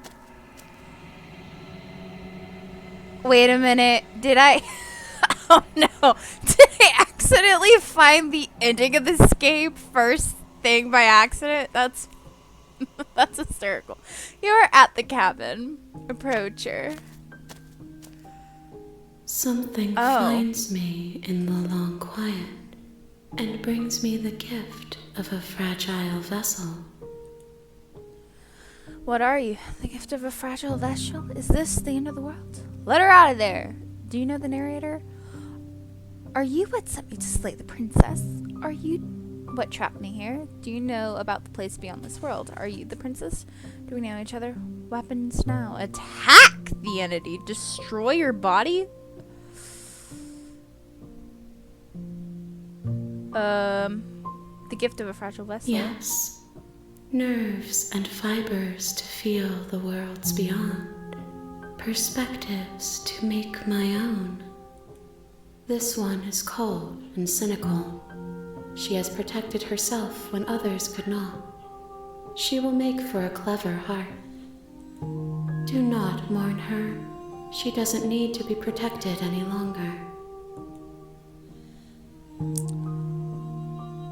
Wait a minute. Did I... Oh no. Did I accidentally find the ending of this game first thing by accident? That's... That's hysterical. You are at the cabin. Approach her. Something Oh. finds me in the long quiet and brings me the gift of a fragile vessel. What are you? The gift of a fragile vessel? Is this the end of the world? Let her out of there. Do you know the narrator? Are you what sent me to slay the princess? Are you what trapped me here? Do you know about the place beyond this world? Are you the princess? Do we know each other? Weapons now. Attack the entity. Destroy your body? The gift of a fragile vessel. Yes. Nerves and fibers to feel the worlds beyond. Perspectives to make my own. This one is cold and cynical. She has protected herself when others could not. She will make for a clever heart. Do not mourn her. She doesn't need to be protected any longer.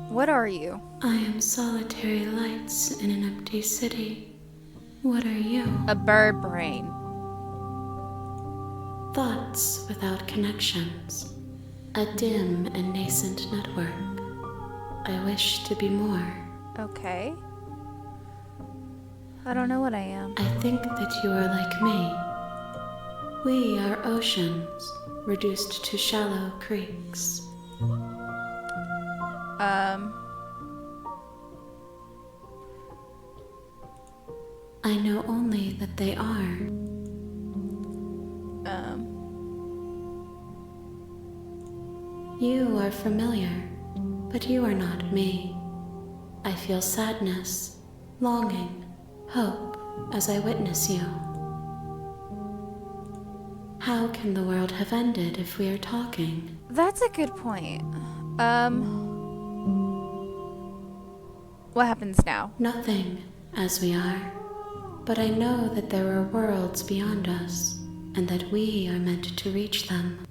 What are you? I am solitary lights in an empty city. What are you? A bird brain. Thoughts without connections. A dim and nascent network. I wish to be more. Okay. I don't know what I am. I think that you are like me. We are oceans, reduced to shallow creeks. I know only that they are. You are familiar, but you are not me. I feel sadness, longing, hope as I witness you. How can the world have ended if we are talking? That's a good point. What happens now? Nothing, as we are. But I know that there are worlds beyond us, and that we are meant to reach them.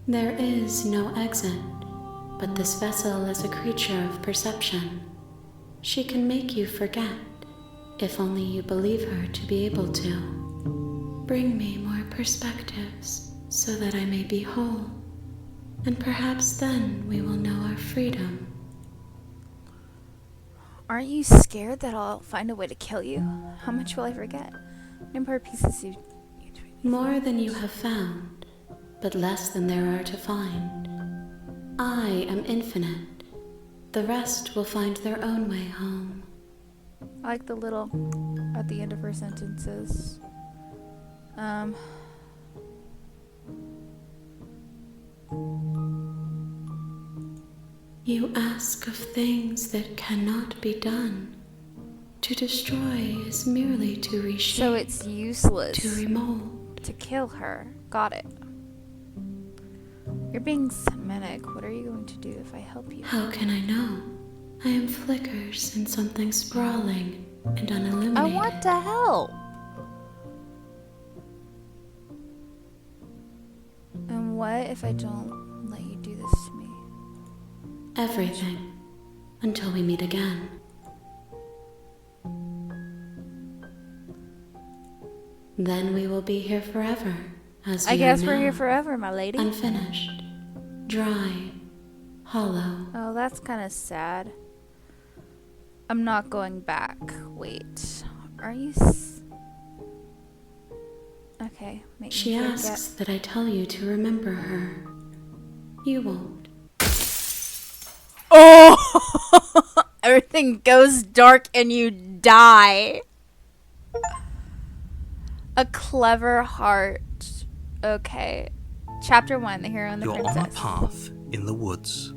There is no exit, but this vessel is a creature of perception. She can make you forget, if only you believe her to be able to. Bring me more perspectives, so that I may be whole, and perhaps then we will know our freedom. Aren't you scared that I'll find a way to kill you? How much will I forget? Number of pieces you... More than you have found, but less than there are to find. I am infinite. The rest will find their own way home. I like the little at the end of her sentences. You ask of things that cannot be done. To destroy is merely to reshape. So it's useless to remold. to kill her. Got it. You're being Semitic. What are you going to do if I help you? How can I know? I am flickers in something sprawling and unilluminated. I want to help. And what if I don't let you do this to me? Everything, until we meet again. Then we will be here forever, as we I guess are we're now. here forever, my lady. Unfinished, dry, hollow. Oh, that's kind of sad. I'm not going back. Wait. Are you okay, make She me forget. asks that I tell you to remember her. You won't. Oh! Everything goes dark and you die. A clever heart. Okay. Chapter 1, The Hero and the You're Princess. on a path in the woods,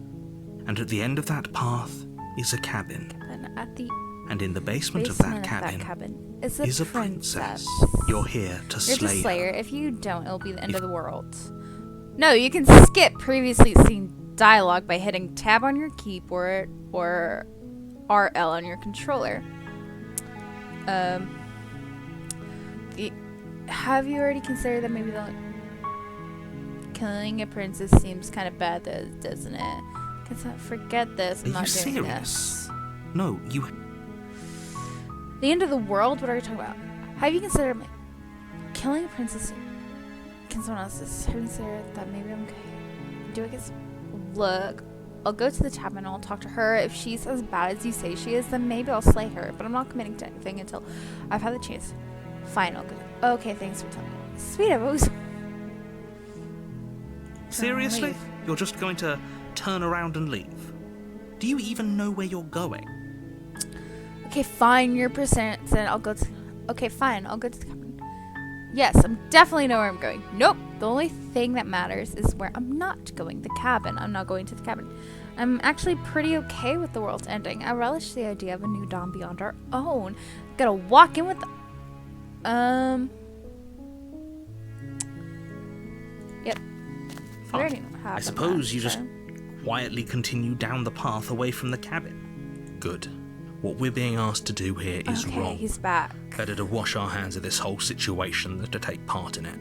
and at the end of that path is a cabin. And at the And in the basement of basement that cabin is a princess. You're here to You're the slay slayer. her. If you don't, it'll be the end of the world. No, you can skip previously seen dialogue by hitting tab on your keyboard or RL on your controller. Have you already considered that maybe killing a princess seems kind of bad, doesn't it? Forget this. I'm Are not you doing serious? this. No, you... The end of the world? What are you talking about? Have you considered killing a princess? Can someone else just have you considered that maybe I'm doing it? Look, I'll go to the tavern and I'll talk to her. If she's as bad as you say she is, then maybe I'll slay her. But I'm not committing to anything until I've had the chance. Fine, I'll go. Okay, thanks for telling me. Sweet, I've always... Seriously? leave. You're just going to turn around and leave? Do you even know where you're going? Okay, fine, you're persistent. I'll go to... Okay, fine, I'll go to the cabin. Yes, I'm definitely know where I'm going. Nope, the only thing that matters is where I'm not going. The cabin. I'm not going to the cabin. I'm actually pretty okay with the world's ending. I relish the idea of a new dawn beyond our own. Gotta walk in with Yep. We already have I that, suppose you so. just quietly continue down the path away from the cabin. Good. What we're being asked to do here is Okay, wrong. he's back. Better to wash our hands of this whole situation than to take part in it.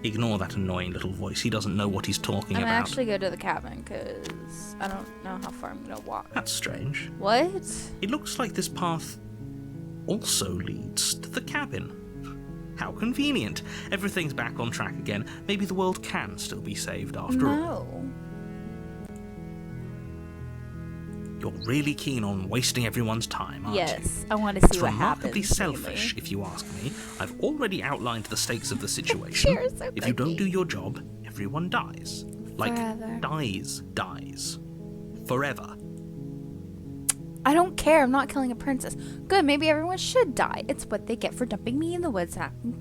Ignore that annoying little voice. He doesn't know what he's talking I'm gonna about. actually go to the cabin because I don't know how far I'm gonna walk. That's strange. What? It looks like this path also leads to the cabin. How convenient. Everything's back on track again. Maybe the world can still be saved after all. No. You're really keen on wasting everyone's time, aren't you? Yes, I want to see It's what remarkably happens. selfish, if you ask me. I've already outlined the stakes of the situation. Cheers, so If you don't cookie. do your job, everyone dies. Like, Forever. dies. Forever. I don't care. I'm not killing a princess. Good, maybe everyone should die. It's what they get for dumping me in the woods and having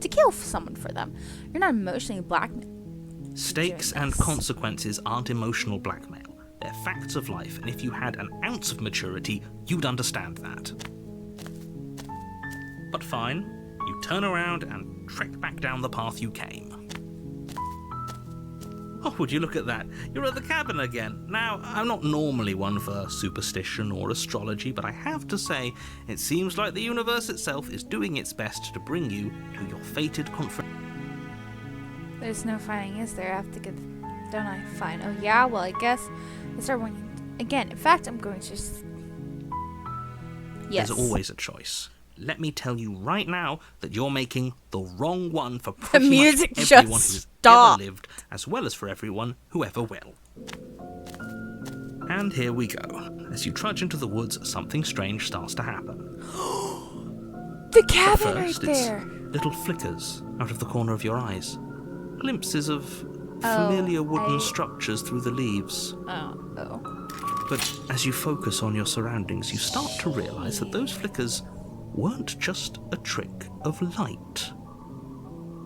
to kill someone for them. You're not emotionally blackmailed. Stakes Doing and this. consequences aren't emotional blackmail. They're facts of life, and if you had an ounce of maturity, you'd understand that. But fine, you turn around and trek back down the path you came. Oh, would you look at that? You're at the cabin again. Now, I'm not normally one for superstition or astrology, but I have to say, it seems like the universe itself is doing its best to bring you to your fated confrontation. There's no fighting, is there? I have to get... Don't I? Fine. Oh, yeah? Well, I guess I start winning again. In fact, I'm going to just... Yes. There's always a choice. Let me tell you right now that you're making the wrong one for pretty music much just everyone who's stopped. ever lived, as well as for everyone who ever will. And here we go. As you trudge into the woods, something strange starts to happen. The At cabin right first, it's there. little flickers out of the corner of your eyes. Glimpses of familiar wooden structures through the leaves. Oh. But as you focus on your surroundings, you start to realize that those flickers weren't just a trick of light.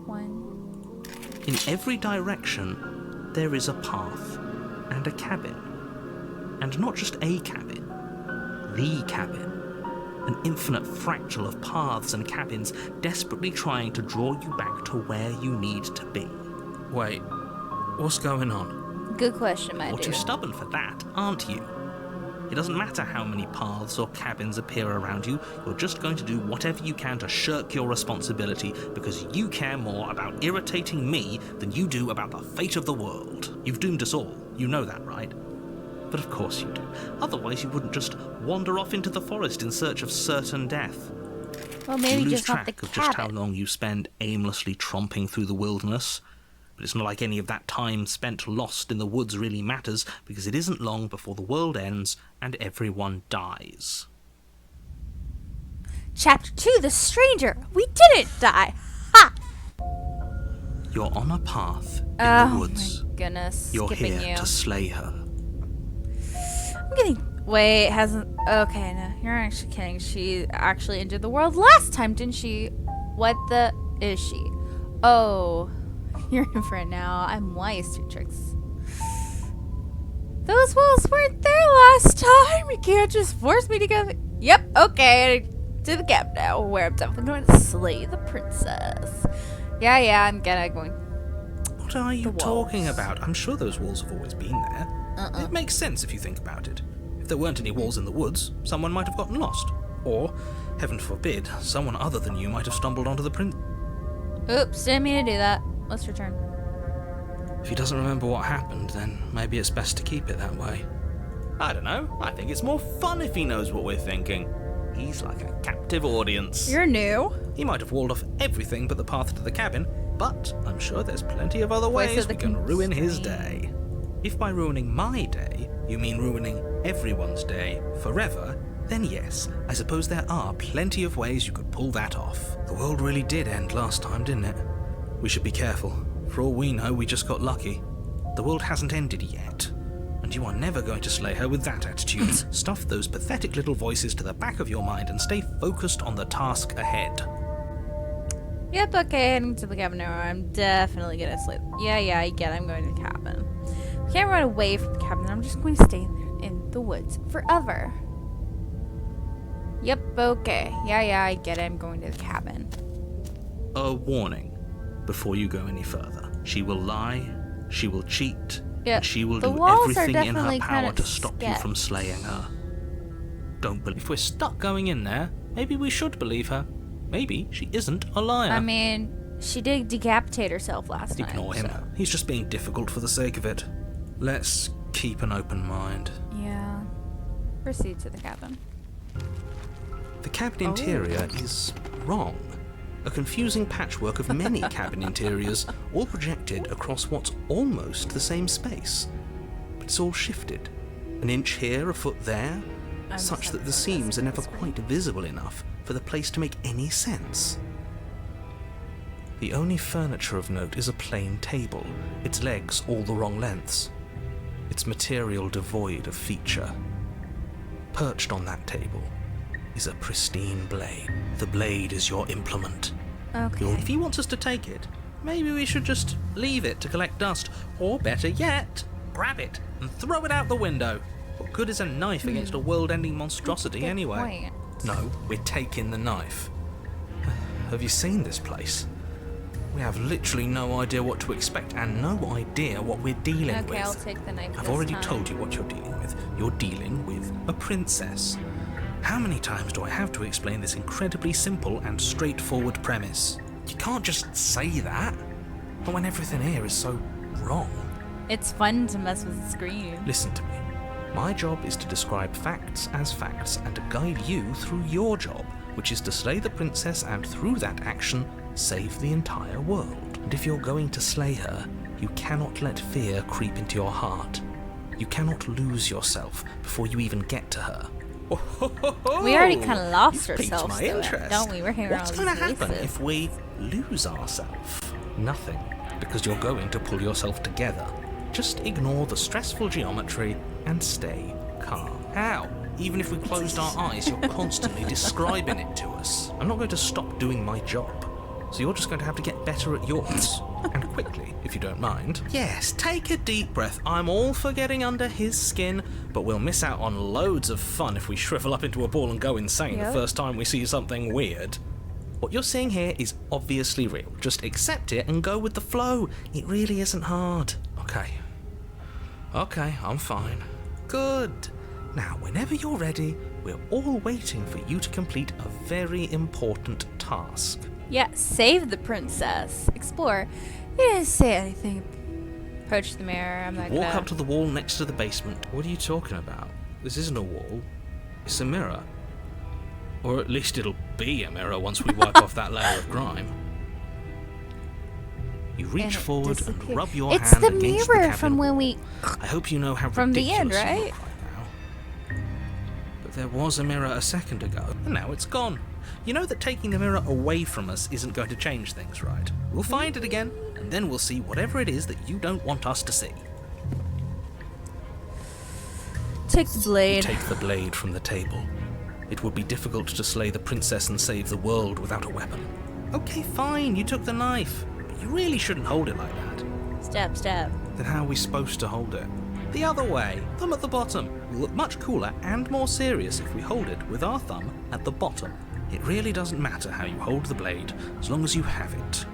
One. In every direction, there is a path and a cabin. And not just a cabin, the cabin. An infinite fractal of paths and cabins desperately trying to draw you back to where you need to be. Wait, what's going on? Good question, my You're dude. too stubborn for that, aren't you? It doesn't matter how many paths or cabins appear around you, you're just going to do whatever you can to shirk your responsibility because you care more about irritating me than you do about the fate of the world. You've doomed us all. You know that, right? But of course you do. Otherwise you wouldn't just wander off into the forest in search of certain death. Well, maybe You lose just not the track of just how cabin. long you spend aimlessly tromping through the wilderness. But it's not like any of that time spent lost in the woods really matters, because it isn't long before the world ends and everyone dies. Chapter 2, The Stranger. We didn't die. Ha! You're on a path in Oh the woods. my goodness. You're Skipping here you. to slay her. I'm getting... Wait, hasn't... Okay, no. You're actually kidding. She actually entered the world last time, didn't she? What the... Is she? Oh... You're in for it now. I'm wise to tricks. Those walls weren't there last time. You can't just force me to go. Yep, okay. To the camp now, where I'm definitely going to slay the princess. Yeah, I'm going. What are you The walls. talking about? I'm sure those walls have always been there. It makes sense if you think about it. If there weren't any walls in the woods, someone might have gotten lost. Or, heaven forbid, someone other than you might have stumbled onto the prince. Oops, didn't mean to do that. Let's return. If he doesn't remember what happened, then maybe it's best to keep it that way. I don't know. I think it's more fun if he knows what we're thinking. He's like a captive audience. You're new. He might have walled off everything but the path to the cabin, but I'm sure there's plenty of other Voice ways of the we can ruin his constraint. day. If by ruining my day, you mean ruining everyone's day forever, then yes, I suppose there are plenty of ways you could pull that off. The world really did end last time, didn't it? We should be careful. For all we know, we just got lucky. The world hasn't ended yet. And you are never going to slay her with that attitude. Stuff those pathetic little voices to the back of your mind and stay focused on the task ahead. Yep, okay, heading to the cabin now. I'm definitely gonna sleep. Yeah, I get it. I'm going to the cabin. Can't run away from the cabin. I'm just going to stay in the woods forever. Yep, okay. Yeah, I get it. I'm going to the cabin. A warning before you go any further. She will lie, she will cheat, and she will do everything in her power to stop you from slaying her. Don't believe. If we're stuck going in there, maybe we should believe her. Maybe she isn't a liar. I mean, she did decapitate herself last time. Ignore him. So. He's just being difficult for the sake of it. Let's keep an open mind. Yeah. Proceed to the cabin. The cabin interior is wrong. A confusing patchwork of many cabin interiors, all projected across what's almost the same space. But it's all shifted. An inch here, a foot there, such that the seams are never quite visible enough for the place to make any sense. The only furniture of note is a plain table, its legs all the wrong lengths, its material devoid of feature. Perched on that table is a pristine blade. The blade is your implement. Okay. If he wants us to take it, maybe we should just leave it to collect dust, or better yet, grab it and throw it out the window. What good is a knife against a world-ending monstrosity anyway? Point. No, we're taking the knife. Have you seen this place? We have literally no idea what to expect and no idea what we're dealing with. Okay, I'll take the knife. I've already told you what you're dealing with. You're dealing with a princess. How many times do I have to explain this incredibly simple and straightforward premise? You can't just say that. But when everything here is so wrong. It's fun to mess with the screen. Listen to me. My job is to describe facts as facts and to guide you through your job, which is to slay the princess and through that action, save the entire world. And if you're going to slay her, you cannot let fear creep into your heart. You cannot lose yourself before you even get to her. We already kind of lost Piqued ourselves, my interest. don't we? We're hearing What's all going to these happen voices. if we lose ourselves? Nothing, because you're going to pull yourself together. Just ignore the stressful geometry and stay calm. How? Even if we closed our eyes, you're constantly describing it to us. I'm not going to stop doing my job, so you're just going to have to get better at yours. And quickly, if you don't mind. Yes, take a deep breath. I'm all for getting under his skin, but we'll miss out on loads of fun if we shrivel up into a ball and go insane the first time we see something weird. What you're seeing here is obviously real. Just accept it and go with the flow. It really isn't hard. Okay, I'm fine. Good. Now, whenever you're ready, we're all waiting for you to complete a very important task. Yeah, save the princess. Explore. You didn't say anything. Approach the mirror. I'm not gonna... Walk up to the wall next to the basement. What are you talking about? This isn't a wall. It's a mirror. Or at least it'll be a mirror once we wipe off that layer of grime. You reach forward and rub your it's hand the against the mirror cabin from when wall. we... I hope you know how From the ridiculous end, you right? look right now. But there was a mirror a second ago, and now it's gone. You know that taking the mirror away from us isn't going to change things, right? We'll find it again, and then we'll see whatever it is that you don't want us to see. Take the blade. Take the blade from the table. It would be difficult to slay the princess and save the world without a weapon. Okay, fine, you took the knife, but you really shouldn't hold it like that. Stab. Then how are we supposed to hold it? The other way, thumb at the bottom. We'll look much cooler and more serious if we hold it with our thumb at the bottom. It really doesn't matter how you hold the blade, as long as you have it.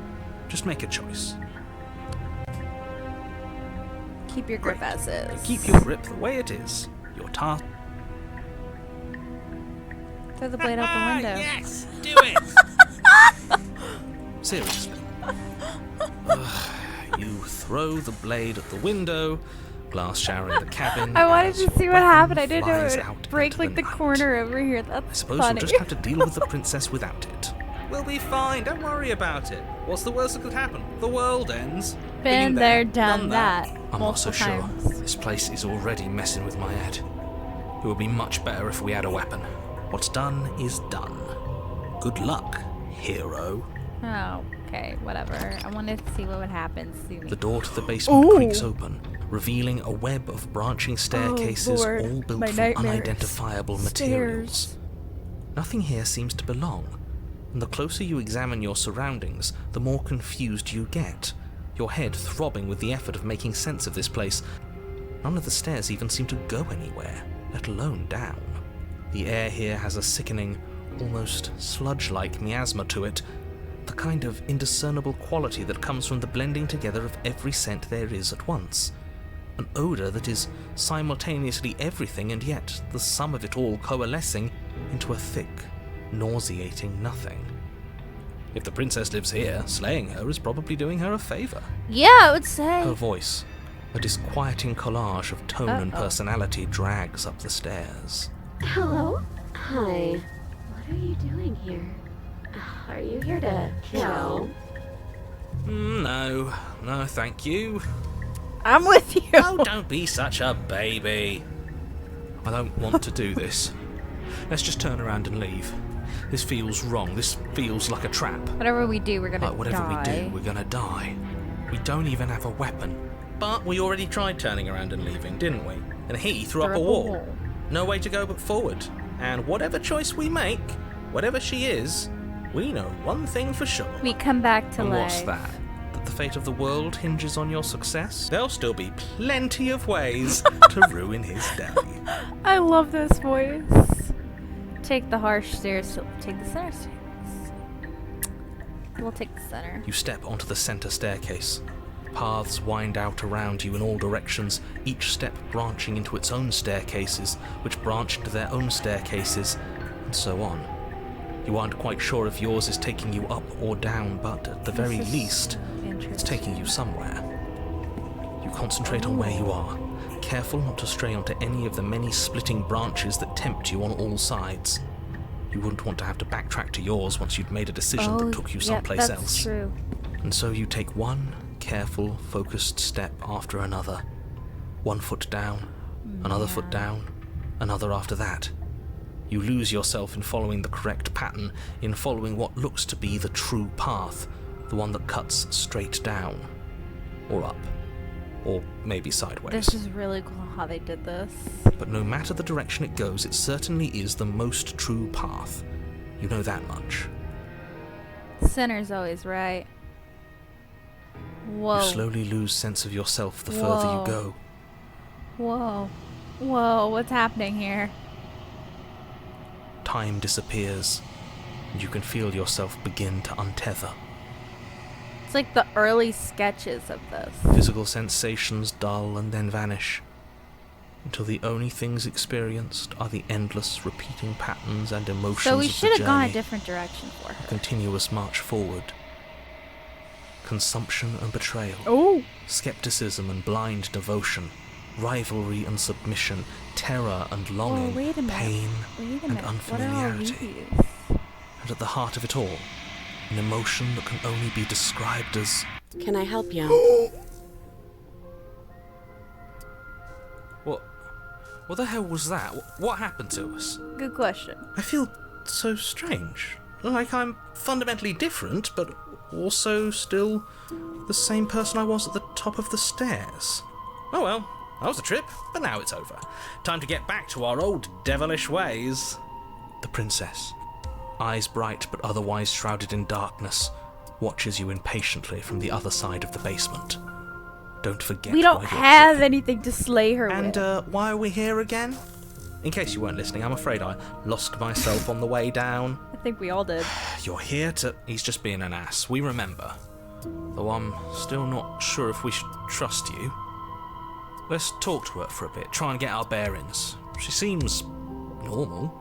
Just make a choice. Keep your grip as is. Keep your grip the way it is. Your task. Throw the blade out the window. Yes, do it. Seriously. You throw the blade at the window, glass showering the cabin. I wanted as to your see what weapon happened. I didn't know flies it out would break into like the night. corner over here. I That's suppose funny. we'll just have to deal with the princess without it. We'll be fine, don't worry about it. What's the worst that could happen? The world ends. Been there, done that. I'm not so multiple sure. times. This place is already messing with my head. It would be much better if we had a weapon. What's done is done. Good luck, hero. Oh, okay, whatever. I wanted to see what would happen. The door to the basement Ooh. creaks open, revealing a web of branching staircases Lord, all built my from nightmares. unidentifiable materials. Nothing here seems to belong, and the closer you examine your surroundings, the more confused you get, your head throbbing with the effort of making sense of this place. None of the stairs even seem to go anywhere, let alone down. The air here has a sickening, almost sludge-like miasma to it, the kind of indiscernible quality that comes from the blending together of every scent there is at once. An odour that is simultaneously everything and yet the sum of it all coalescing into a thick, nauseating nothing. If the princess lives here, slaying her is probably doing her a favour. Yeah, I would say. Her voice, a disquieting collage of tone and personality, drags up the stairs. Hello? Hi. What are you doing here? Are you here to kill? No, thank you. I'm with you. Oh, don't be such a baby. I don't want to do this. Let's just turn around and leave. This feels wrong. This feels like a trap. Whatever we do, we're gonna Like whatever die. we do, we're gonna die. We don't even have a weapon. But we already tried turning around and leaving, didn't we? And he threw up a wall. No way to go but forward. And whatever choice we make, whatever she is, we know one thing for sure. We come back to And life. what's that? That the fate of the world hinges on your success? There'll still be plenty of ways to ruin his day. I love this voice. Take the harsh stairs. Take the center stairs. We'll take the center. You step onto the center staircase. Paths wind out around you in all directions, each step branching into its own staircases, which branch into their own staircases, and so on. You aren't quite sure if yours is taking you up or down, but at the very least, it's taking you somewhere. You concentrate on where you are, careful not to stray onto any of the many splitting branches that tempt you on all sides. You wouldn't want to have to backtrack to yours once you'd made a decision that took you someplace that's else. True. And so you take one careful, focused step after another. One foot down, another foot down, another after that. You lose yourself in following the correct pattern, in following what looks to be the true path, the one that cuts straight down, or up, or maybe sideways. This is really cool how they did this. But no matter the direction it goes, it certainly is the most true path. You know that much. Center's always right. Whoa. You slowly lose sense of yourself the further you go. Whoa. Whoa, what's happening here? Time disappears, and you can feel yourself begin to untether. It's like the early sketches of this. Physical sensations dull and then vanish, until the only things experienced are the endless repeating patterns and emotions So we of should the have gone a journey. different direction for A her. continuous march forward. Consumption and betrayal. Oh. Skepticism and blind devotion. Rivalry and submission. Terror and longing. wait a minute. Pain Wait a and minute. What are all unfamiliarity. these? And at the heart of it all, an emotion that can only be described as... Can I help you? What the hell was that? What happened to us? Good question. I feel so strange. Like I'm fundamentally different, but also still the same person I was at the top of the stairs. Oh well, that was a trip, but now it's over. Time to get back to our old devilish ways. The princess, eyes bright but otherwise shrouded in darkness, watches you impatiently from the other side of the basement. Don't forget We don't why you're have here. anything to slay her And with. why are we here again? In case you weren't listening, I'm afraid I lost myself on the way down. I think we all did. You're here to... He's just being an ass, we remember. Though I'm still not sure if we should trust you. Let's talk to her for a bit, try and get our bearings. She seems... normal.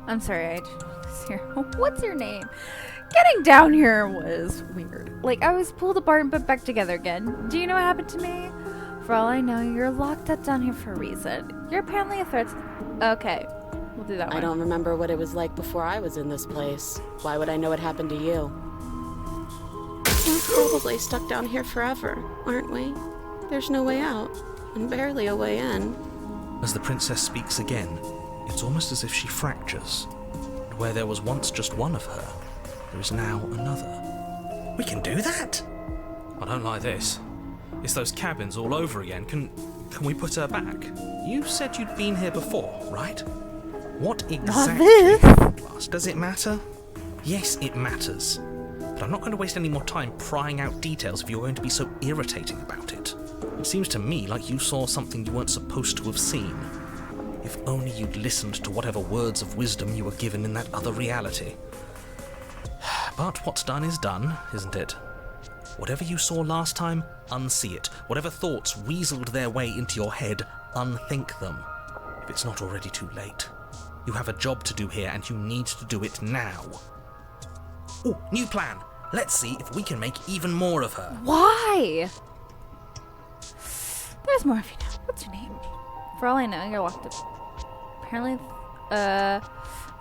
I'm sorry, I was here. What's your name? Getting down here was weird. Like, I was pulled apart and put back together again. Do you know what happened to me? For all I know, you're locked up down here for a reason. You're apparently a threat to... Okay, we'll do that one. I don't remember what it was like before I was in this place. Why would I know what happened to you? We're probably stuck down here forever, aren't we? There's no way out, and barely a way in. As the princess speaks again, it's almost as if she fractures. And where there was once just one of her, there is now another. We can do that? I don't like this. It's those cabins all over again. Can we put her back? You said you'd been here before, right? What exactly this. happened last? Does it matter? Yes, it matters. But I'm not going to waste any more time prying out details if you're going to be so irritating about it. It seems to me like you saw something you weren't supposed to have seen. If only you'd listened to whatever words of wisdom you were given in that other reality. But what's done is done, isn't it? Whatever you saw last time, unsee it. Whatever thoughts weaseled their way into your head, unthink them. If it's not already too late. You have a job to do here, and you need to do it now. Oh, new plan! Let's see if we can make even more of her. Why? There's more of you now. What's your name? For all I know, you're locked up. Apparently,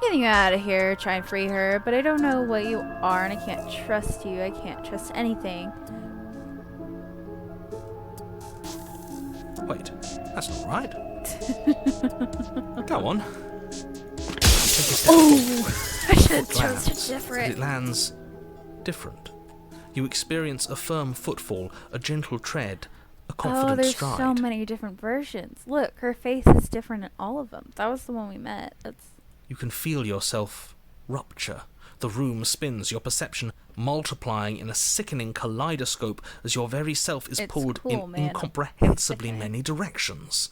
getting you out of here, try and free her, but I don't know what you are, and I can't trust you. I can't trust anything. Wait, that's not right. Go on. Oh, I should have It lands, chosen but different. it lands different. You experience a firm footfall, a gentle tread, a confident there's stride. so many different versions. Look, her face is different in all of them. That was the one we met. That's You can feel yourself rupture. The room spins, your perception multiplying in a sickening kaleidoscope as your very self is It's pulled cool, in man. incomprehensibly Sickening. many directions.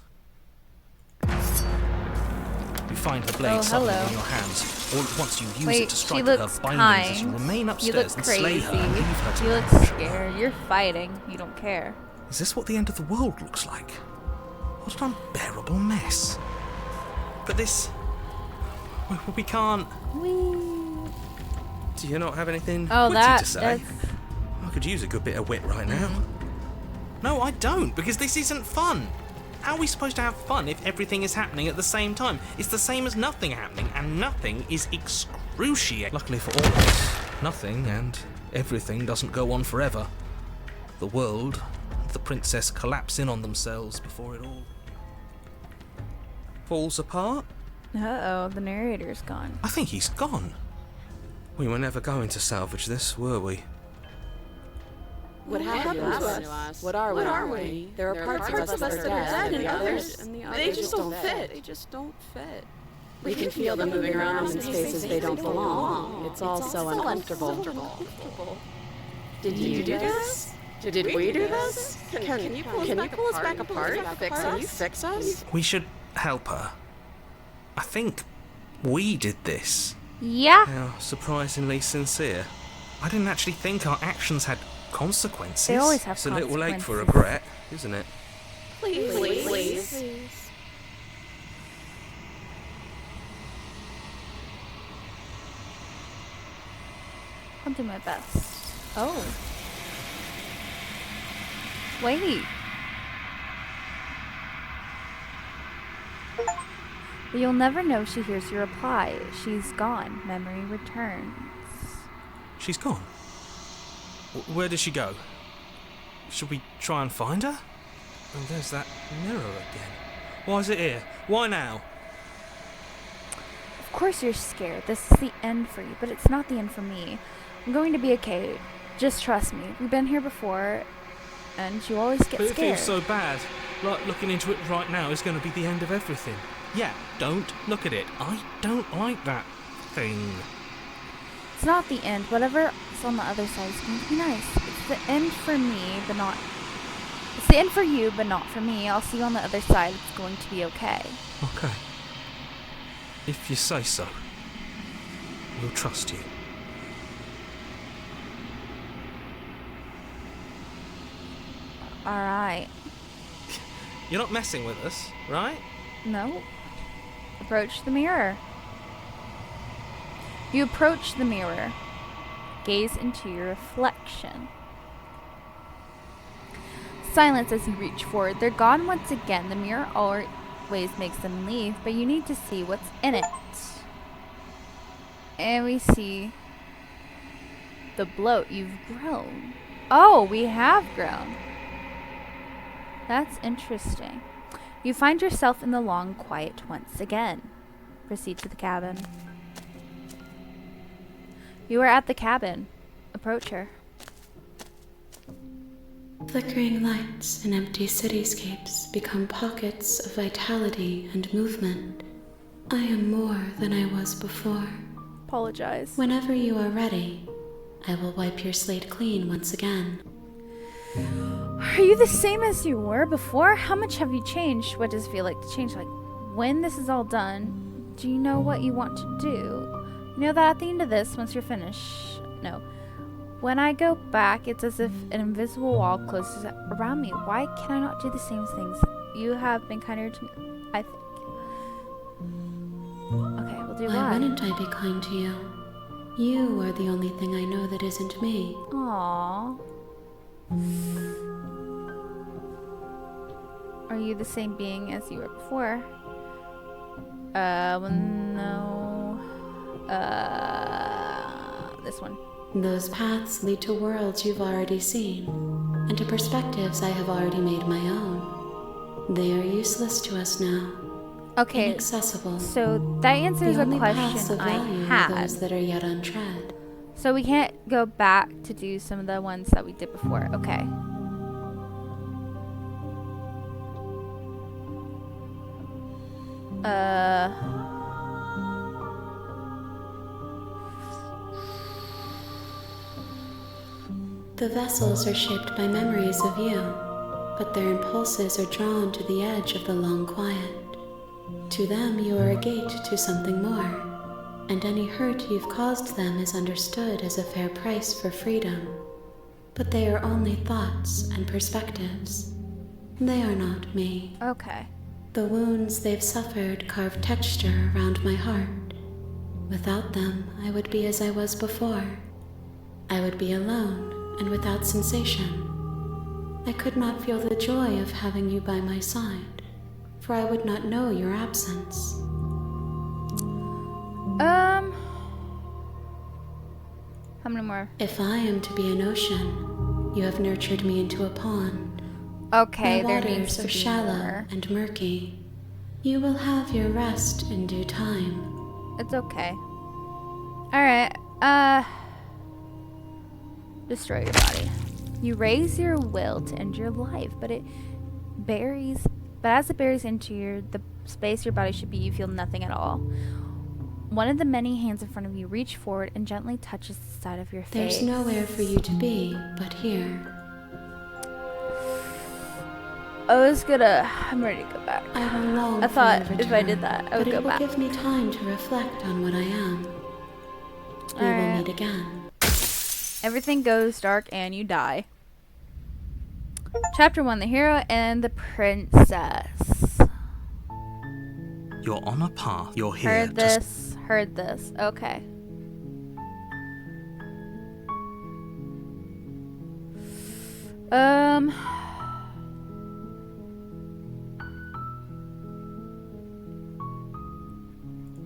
You find the blade Oh, suddenly hello. in your hands. All at once you use Wait, it to she strike at her looks bindings as you kind. remain You upstairs look and crazy. slay her and leave her to You look languish. scared. You're fighting. You don't care. Is this what the end of the world looks like? What an unbearable mess. But this... We can't... Whee. Do you not have anything Oh, witty that. to say? That's. I could use a good bit of wit right now. No, I don't, because this isn't fun. How are we supposed to have fun if everything is happening at the same time? It's the same as nothing happening, and nothing is excruciating. Luckily for all of us, nothing and everything doesn't go on forever. The world and the princess collapse in on themselves before it all falls apart. Uh-oh, the narrator's gone. I think he's gone. We were never going to salvage this, were we? What happened to us? What are we? There are parts of us that are dead, and others, they just don't fit. They just don't fit. We can feel them moving around in spaces they don't belong. It's all so uncomfortable. Did you do this? Did we do this? Can you pull us back apart? Can you fix us? We should help her. I think we did this. Yeah. How surprisingly sincere. I didn't actually think our actions had consequences. They always have It's a little late for consequences. regret, isn't it? Please. I'll do my best. Oh. Wait. But you'll never know she hears your reply. She's gone. Memory returns. She's gone. Where did she go? Should we try and find her? Oh, there's that mirror again. Why is it here? Why now? Of course you're scared. This is the end for you, but it's not the end for me. I'm going to be okay. Just trust me. We've been here before, and you always get But it scared. feels so bad. Like looking into it right now is going to be the end of everything. Yeah, don't look at it. I don't like that thing. It's not the end. Whatever is on the other side is going to be nice. It's the end for me, but not... It's the end for you, but not for me. I'll see you on the other side. It's going to be okay. Okay. If you say so. We'll trust you. Alright. You're not messing with us, right? No. Approach the mirror. You approach the mirror. Gaze into your reflection. Silence as you reach forward. They're gone once again. The mirror always makes them leave, but you need to see what's in it. And we see the bloat. You've grown. Oh, we have grown. That's interesting. You find yourself in the long quiet once again. Proceed to the cabin. You are at the cabin. Approach her. Flickering lights in empty cityscapes become pockets of vitality and movement. I am more than I was before. Apologize. Whenever you are ready, I will wipe your slate clean once again. Are you the same as you were before? How much have you changed? What does it feel like to change? Like, when this is all done, do you know what you want to do? You know that at the end of this, once you're finished... No. When I go back, it's as if an invisible wall closes around me. Why can I not do the same things? You have been kinder to me, I think. Okay, we'll do Why why. wouldn't I be kind to you? You are the only thing I know that isn't me. Aww. Are you the same being as you were before? Well, no. This one. Those paths lead to worlds you've already seen, and to perspectives I have already made my own. They are useless to us now. Okay, Inaccessible. so that answers The a only paths question of I value are had. those that are yet untread. So we can't go back to do some of the ones that we did before. Okay. The vessels are shaped by memories of you, but their impulses are drawn to the edge of the long quiet. To them, you are a gate to something more, and any hurt you've caused them is understood as a fair price for freedom. But they are only thoughts and perspectives. They are not me. Okay. The wounds they've suffered carve texture around my heart. Without them, I would be as I was before. I would be alone and without sensation. I could not feel the joy of having you by my side, for I would not know your absence. How many more? If I am to be an ocean, you have nurtured me into a pond. Okay, My there waters needs to are be shallow more. and murky. You will have your rest in due time. It's okay. Alright, destroy your body. You raise your will to end your life, but as it buries into the space your body should be, you feel nothing at all. One of the many hands in front of you reach forward and gently touches the side of your face. There's nowhere for you to be but here. I'm ready to go back. I will long I thought for your if I did return, that, I would but go it will back. give me time to reflect on what I am. We will Alright. meet again. Everything goes dark and you die. Chapter 1, The Hero and the Princess. You're on a path. You're here Heard to this. Heard this. Okay.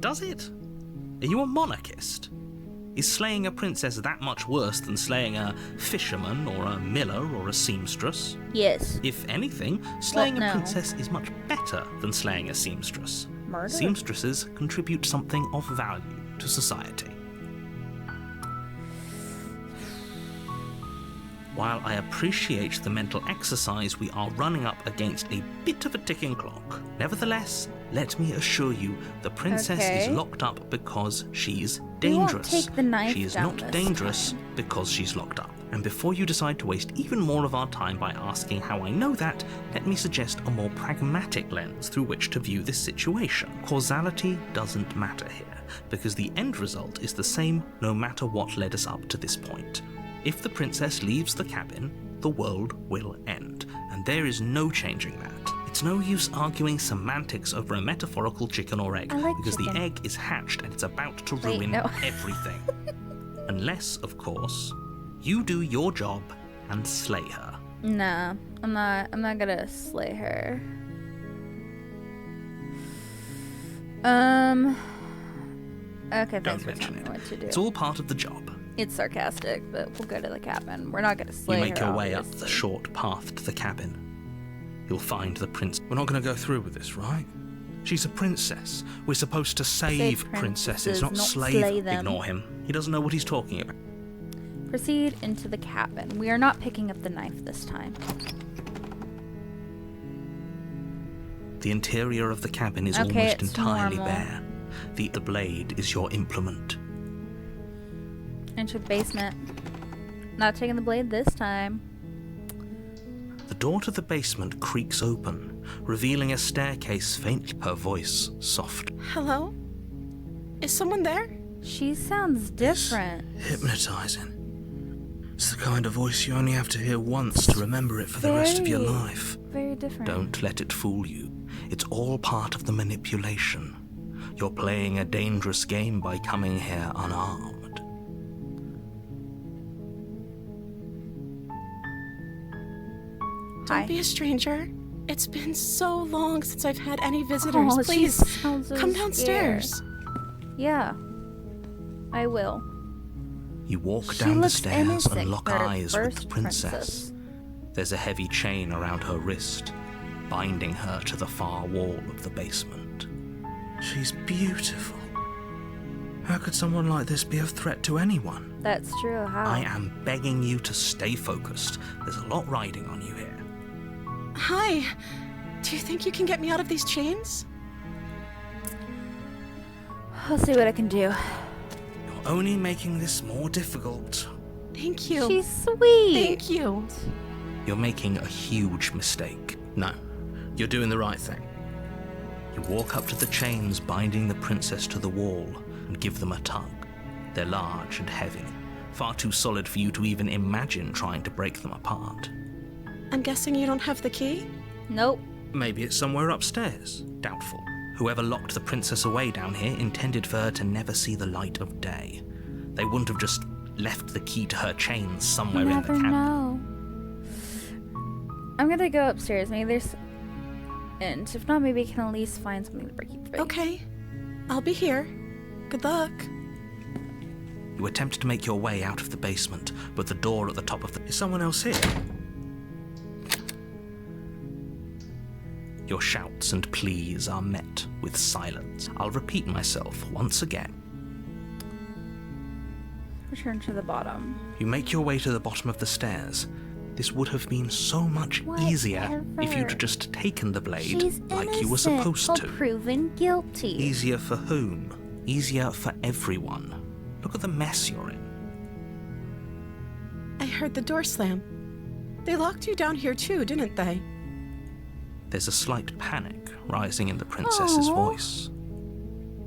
Does it? Are you a monarchist? Is slaying a princess that much worse than slaying a fisherman or a miller or a seamstress? Yes. If anything, slaying no. a princess is much better than slaying a seamstress. Murder? Seamstresses contribute something of value to society. While I appreciate the mental exercise, we are running up against a bit of a ticking clock. Nevertheless, let me assure you, the princess Okay. is locked up because she's We won't dangerous. take the knife she is down not this dangerous time. because she's locked up. And before you decide to waste even more of our time by asking how I know that, let me suggest a more pragmatic lens through which to view this situation. Causality doesn't matter here, because the end result is the same no matter what led us up to this point. If the princess leaves the cabin, the world will end, and there is no changing that. It's no use arguing semantics over a metaphorical chicken or egg, I like because chicken. the egg is hatched and it's about to Wait, ruin no. everything. Unless, of course, you do your job and slay her. Nah, I'm not gonna slay her. Okay, thanks Don't for mention telling me it. what to do. It's all part of the job. It's sarcastic, but we'll go to the cabin. We're not gonna slay You her. make your way up the obviously. short path to the cabin. You'll find the prince. We're not going to go through with this, right? She's a princess. We're supposed to save princesses, not slay them. Ignore him. He doesn't know what he's talking about. Proceed into the cabin. We are not picking up the knife this time. The interior of the cabin is Okay, almost it's entirely normal. bare. The blade is your implement. Into the basement. Not taking the blade this time. The door to the basement creaks open, revealing a staircase faintly, her voice soft. Hello? Is someone there? She sounds different. Hypnotizing. It's the kind of voice you only have to hear once to remember it for the rest of your life. Very different. Don't let it fool you. It's all part of the manipulation. You're playing a dangerous game by coming here unarmed. Hi. Don't be a stranger. It's been so long since I've had any visitors. Oh, she Please, sounds so come downstairs. scared. Yeah, I will. You walk She down the looks stairs innocent and lock for her eyes with the first princess. There's a heavy chain around her wrist, binding her to the far wall of the basement. She's beautiful. How could someone like this be a threat to anyone? That's true. How? I am begging you to stay focused. There's a lot riding on you here. Hi. Do you think you can get me out of these chains? I'll see what I can do. You're only making this more difficult. Thank you. She's sweet. Thank you. You're making a huge mistake. No, you're doing the right thing. You walk up to the chains binding the princess to the wall and give them a tug. They're large and heavy, far too solid for you to even imagine trying to break them apart. I'm guessing you don't have the key? Nope. Maybe it's somewhere upstairs. Doubtful. Whoever locked the princess away down here intended for her to never see the light of day. They wouldn't have just left the key to her chains somewhere You in the never cabinet. know. I'm gonna go upstairs. Maybe there's. And if not, maybe I can at least find something to break you through. Okay. I'll be here. Good luck. You attempt to make your way out of the basement, but the door at the top of the... Is someone else here? Your shouts and pleas are met with silence. I'll repeat myself once again. Return to the bottom. You make your way to the bottom of the stairs. This would have been so much easier if Whatever. you'd just taken the blade She's like you were innocent supposed till to. proven guilty. Easier for whom? Easier for everyone. Look at the mess you're in. I heard the door slam. They locked you down here too, didn't they? There's a slight panic rising in the princess's Aw. voice.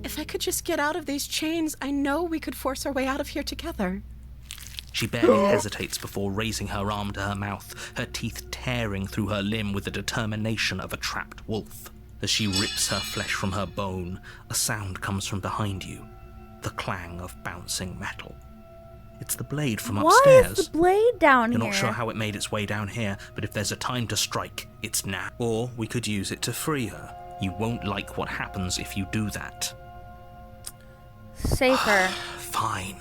If I could just get out of these chains, I know we could force our way out of here together. She barely hesitates before raising her arm to her mouth, her teeth tearing through her limb with the determination of a trapped wolf. As she rips her flesh from her bone, a sound comes from behind you, the clang of bouncing metal. It's the blade from Why upstairs. is the blade down You're here? not sure how it made its way down here, but if there's a time to strike, it's now. Or we could use it to free her. You won't like what happens if you do that. Safer. Fine.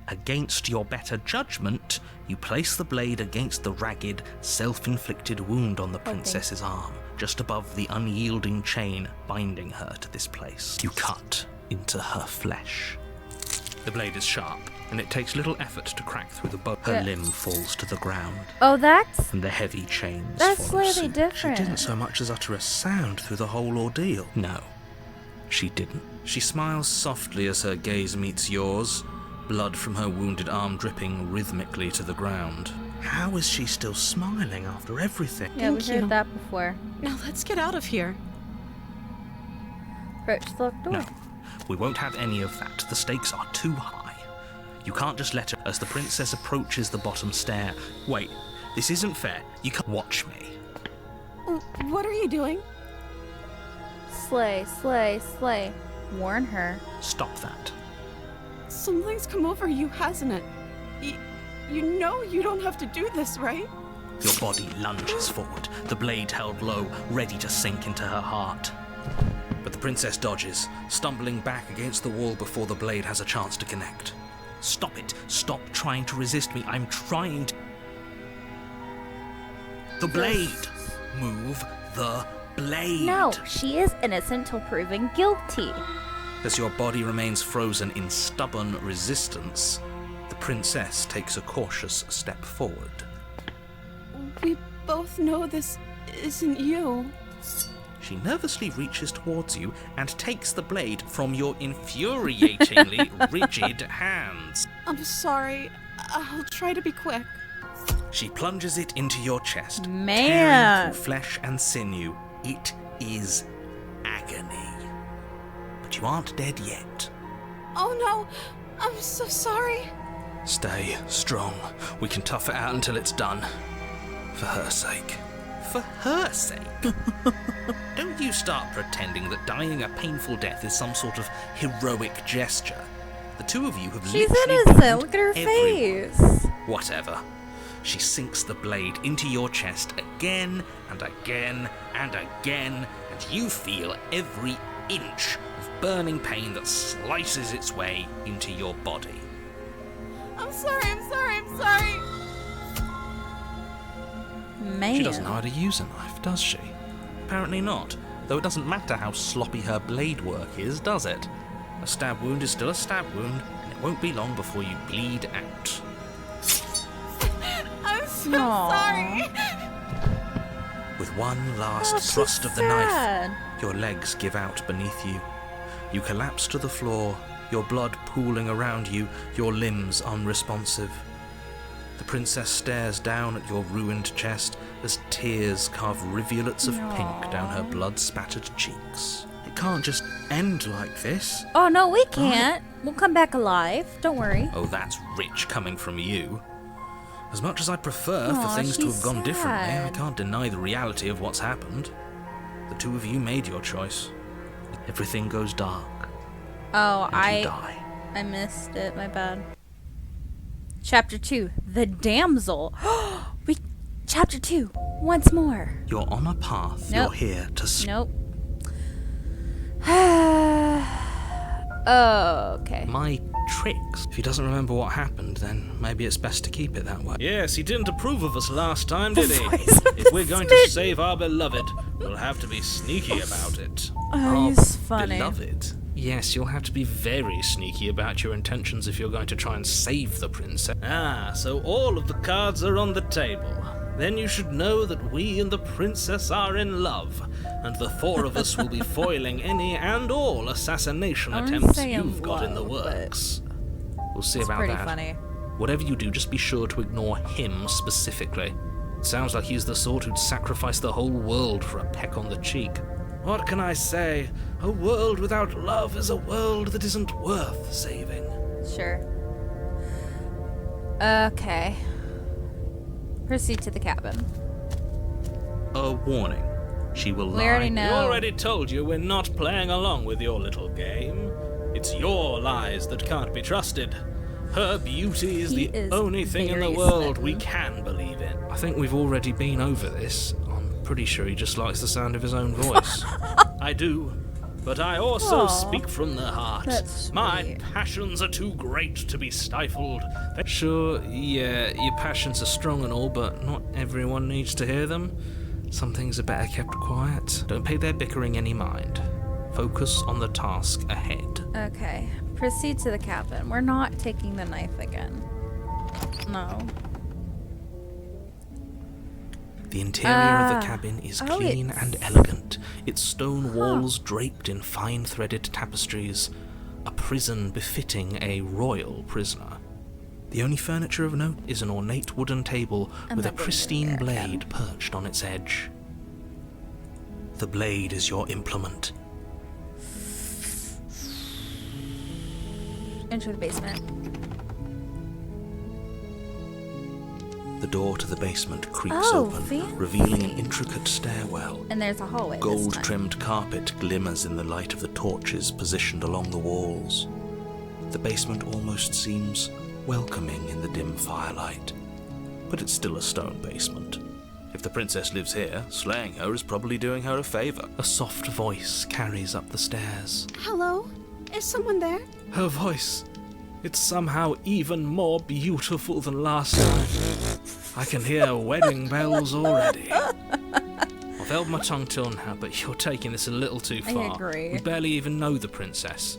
Against your better judgment, you place the blade against the ragged, self-inflicted wound on the princess's arm, just above the unyielding chain binding her to this place. You cut into her flesh. The blade is sharp, and it takes little effort to crack through the bone. Her Yeah. limb falls to the ground, Oh, that's. and the heavy chains That's follow slightly suit. different. She didn't so much as utter a sound through the whole ordeal. No, she didn't. She smiles softly as her gaze meets yours, blood from her wounded arm dripping rhythmically to the ground. How is she still smiling after everything? Yeah, we Thank heard you. that before. Now let's get out of here. Approach the locked door. No, we won't have any of that. The stakes are too high. You can't just let her. As the princess approaches the bottom stair. Wait, this isn't fair. You can't watch me. What are you doing? Slay, slay, slay. Warn her. Stop that. Something's come over you, hasn't it? You know you don't have to do this, right? Your body lunges forward, the blade held low, ready to sink into her heart. But the princess dodges, stumbling back against the wall before the blade has a chance to connect. Stop it. Stop trying to resist me. I'm trying to... The blade! Move the blade! No, she is innocent till proven guilty. As your body remains frozen in stubborn resistance, the princess takes a cautious step forward. We both know this isn't you. She nervously reaches towards you and takes the blade from your infuriatingly rigid hands. I'm sorry. I'll try to be quick. She plunges it into your chest, Man. tearing through flesh and sinew. It is agony. But you aren't dead yet. Oh no, I'm so sorry. Stay strong. We can tough it out until it's done. For her sake. For her sake? Don't you start pretending that dying a painful death is some sort of heroic gesture. The two of you have She's literally innocent. burned Look at her everyone. face. Whatever. She sinks the blade into your chest again and again and again, and you feel every inch of burning pain that slices its way into your body. I'm sorry. Man. She doesn't know how to use a knife, does she? Apparently not, though it doesn't matter how sloppy her blade work is, does it? A stab wound is still a stab wound, and it won't be long before you bleed out. I'm so Aw. sorry. With one last Oh, thrust she's of the knife, sad. your legs give out beneath you. You collapse to the floor, your blood pooling around you, your limbs unresponsive. The princess stares down at your ruined chest as tears carve rivulets of pink down her blood-spattered cheeks. It can't just end like this. Oh, no, we can't. We'll come back alive. Don't worry. Oh, that's rich coming from you. As much as I'd prefer Aw, for things to she's have gone differently, I sad. can't deny the reality of what's happened. The two of you made your choice. Everything goes dark, Oh, and you die. I missed it. My bad. Chapter 2. The Damsel. Chapter 2. Once more. You're on a path. Nope. You're here to... Nope. Oh, okay. My tricks. If he doesn't remember what happened, then maybe it's best to keep it that way. Yes, he didn't approve of us last time, The did he? voice of If the we're going to Smith. save our beloved, we'll have to be sneaky about it. Oh, he's funny. Beloved. Yes, you'll have to be very sneaky about your intentions if you're going to try and save the princess. Ah, so all of the cards are on the table. Then you should know that we and the princess are in love, and the four of us will be foiling any and all assassination I wouldn't attempts say in you've got in the love, but works. We'll see It's about pretty that. funny. Whatever you do, just be sure to ignore him specifically. It sounds like he's the sort who'd sacrifice the whole world for a peck on the cheek. What can I say? A world without love is a world that isn't worth saving. Sure. Okay. Proceed to the cabin. A warning. She will We lie. already We know. already told you we're not playing along with your little game. It's your lies that can't be trusted. Her beauty is He the is only thing in the very world smitten. we can believe in. I think we've already been over this. I'm pretty sure he just likes the sound of his own voice. I do. But I also Aw. speak from the heart. That's My sweet. passions are too great to be stifled. Sure, yeah, your passions are strong and all, but not everyone needs to hear them. Some things are better kept quiet. Don't pay their bickering any mind. Focus on the task ahead. Okay. Proceed to the cabin. We're not taking the knife again. No. The interior of the cabin is clean and elegant, its stone walls draped in fine-threaded tapestries, a prison befitting a royal prisoner. The only furniture of note is an ornate wooden table I'm with a not going pristine there, blade perched on its edge. The blade is your implement. Enter the basement. The door to the basement creaks Oh, open, fancy. revealing an intricate stairwell. And there's a hallway. this time. Gold-trimmed carpet glimmers in the light of the torches positioned along the walls. The basement almost seems welcoming in the dim firelight, but it's still a stone basement. If the princess lives here, slaying her is probably doing her a favor. A soft voice carries up the stairs. Hello? Is someone there? Her voice. It's somehow even more beautiful than last time. I can hear wedding bells already. I've held my tongue till now, but you're taking this a little too I far. agree. We barely even know the princess.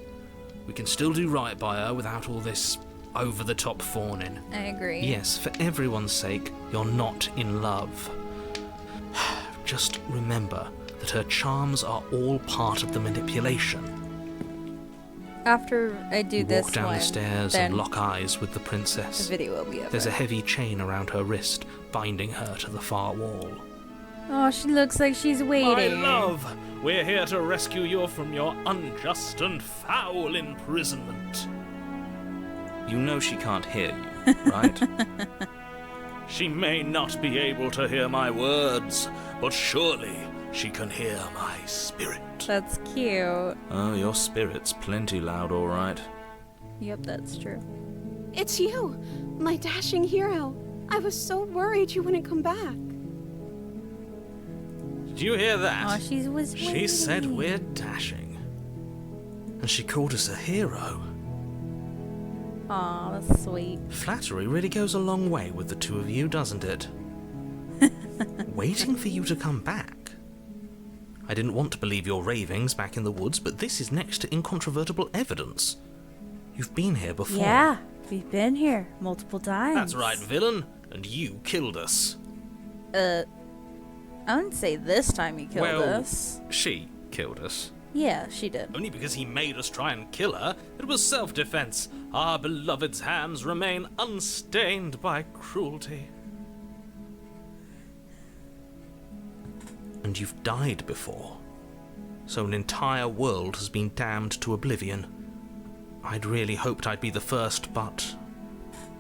We can still do right by her without all this over-the-top fawning. I agree. Yes, for everyone's sake, you're not in love. Just remember that her charms are all part of the manipulation. After I do You this walk down one, the stairs then and lock eyes with the the princess. video will be over. There's a heavy chain around her wrist, binding her to the far wall. Oh, she looks like she's My waiting. love, we're here to rescue you from your unjust and foul imprisonment. You know she can't hear you, right? She may not be able to hear my words, but surely she can hear my spirit. That's cute. Oh, your spirit's plenty loud, all right. Yep, that's true. It's you, my dashing hero. I was so worried you wouldn't come back. Did you hear that? Oh, she was waiting. She said we're dashing. And she called us a hero. Aw, that's sweet. Flattery really goes a long way with the two of you, doesn't it? Waiting for you to come back. I didn't want to believe your ravings back in the woods, but this is next to incontrovertible evidence. You've been here before. Yeah, we've been here multiple times. That's right, villain. And you killed us. I wouldn't say this time he killed Well, us. she killed us. Yeah, she did. Only because he made us try and kill her. It was self-defense. Our beloved's hands remain unstained by cruelty. And you've died before. So an entire world has been damned to oblivion. I'd really hoped I'd be the first, but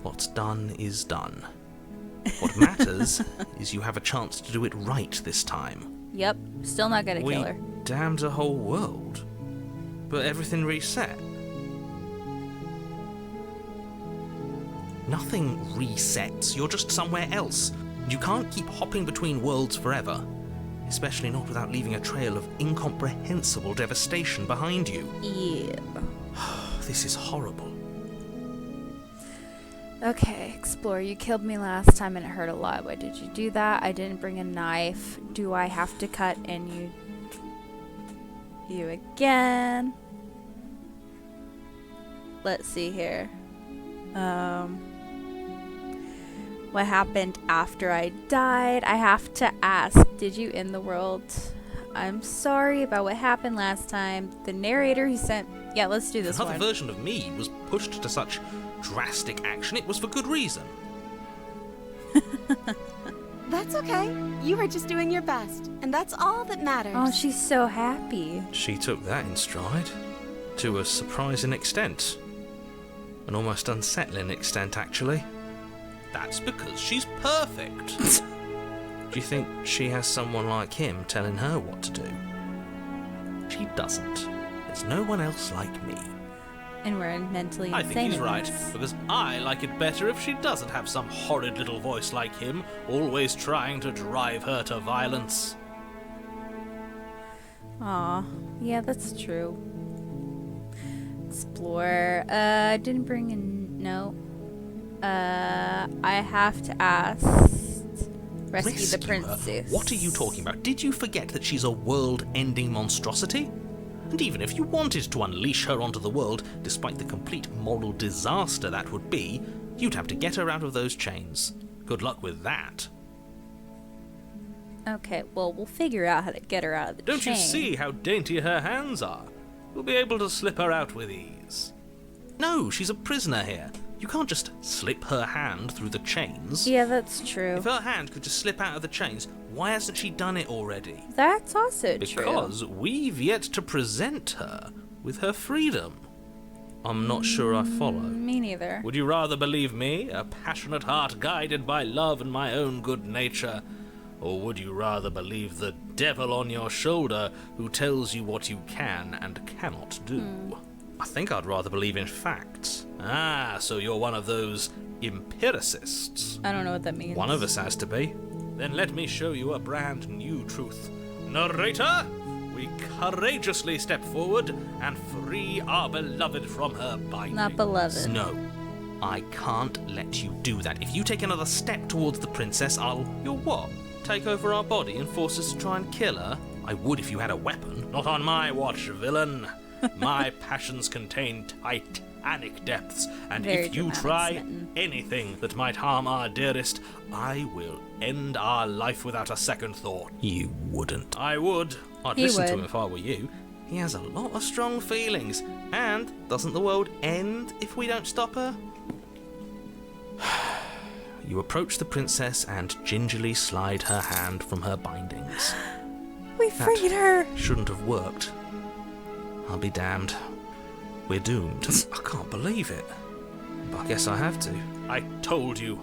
what's done is done. What matters is you have a chance to do it right this time. Yep, still not gonna We kill her. damned a whole world, but everything reset. Nothing resets, you're just somewhere else. You can't keep hopping between worlds forever, especially not without leaving a trail of incomprehensible devastation behind you. Yeah. This is horrible. Okay, Explorer, you killed me last time and it hurt a lot. Why did you do that? I didn't bring a knife. Do I have to cut and you again? Let's see here. What happened after I died? I have to ask, did you end the world? I'm sorry about what happened last time. The narrator he sent... Yeah, let's do this Another one. version of me was pushed to such drastic action, it was for good reason. That's okay. You were just doing your best, and that's all that matters. Oh, she's so happy. She took that in stride, to a surprising extent. An almost unsettling extent, actually. That's because she's perfect. Do you think she has someone like him telling her what to do? She doesn't. There's no one else like me. And we're mentally insane. I think he's in right, this. because I like it better if she doesn't have some horrid little voice like him, always trying to drive her to violence. Aw, yeah, that's true. Explore. Didn't bring in. No. I have to ask. Rescue the her? princess. What are you talking about? Did you forget that she's a world-ending monstrosity? And even if you wanted to unleash her onto the world, despite the complete moral disaster that would be, you'd have to get her out of those chains. Good luck with that. Okay, well, we'll figure out how to get her out of the Don't chain. you see how dainty her hands are? You'll be able to slip her out with ease. No, she's a prisoner here. You can't just slip her hand through the chains. Yeah, that's true. If her hand could just slip out of the chains, why hasn't she done it already? That's also true. Because we've yet to present her with her freedom. I'm not sure I follow. Me neither. Would you rather believe me, a passionate heart guided by love and my own good nature? Or would you rather believe the devil on your shoulder who tells you what you can and cannot do? I think I'd rather believe in facts. Ah, so you're one of those empiricists. I don't know what that means. One of us has to be. Then let me show you a brand new truth. Narrator, we courageously step forward and free our beloved from her binding. Not beloved. No, I can't let you do that. If you take another step towards the princess, You'll what? Take over our body and force us to try and kill her? I would if you had a weapon. Not on my watch, villain. My passions contain titanic depths, and Very if you dramatic, try Smitten. anything that might harm our dearest, I will end our life without a second thought. You wouldn't. I would. I'd He listen to would. him if I were you. He has a lot of strong feelings. And doesn't the world end if we don't stop her? You approach the princess and gingerly slide her hand from her bindings. We freed her! Shouldn't have worked. I'll be damned. We're doomed. I can't believe it. But I guess I have to. I told you,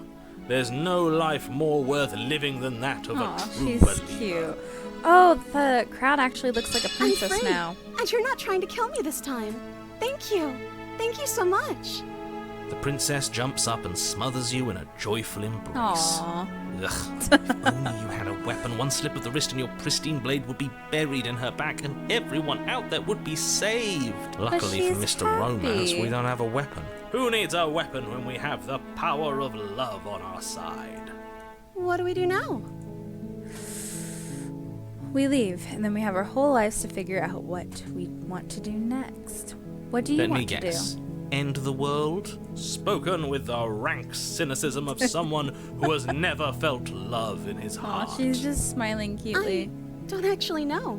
there's no life more worth living than that of Aw, a true she's believer. cute. Oh, the crowd actually looks like a I'm princess free, now. and you're not trying to kill me this time. Thank you. Thank you so much. The princess jumps up and smothers you in a joyful embrace. Aww. Ugh. If only you had a weapon. One slip of the wrist and your pristine blade would be buried in her back and everyone out there would be saved. Luckily for she's Mr. Romance, happy. we don't have a weapon. Who needs a weapon when we have the power of love on our side? What do we do now? We leave, and then we have our whole lives to figure out what we want to do next. What do you Let me want to guess. do? End the world? Spoken with the rank cynicism of someone who has never felt love in his heart. Aw, she's just smiling I cutely. don't actually know.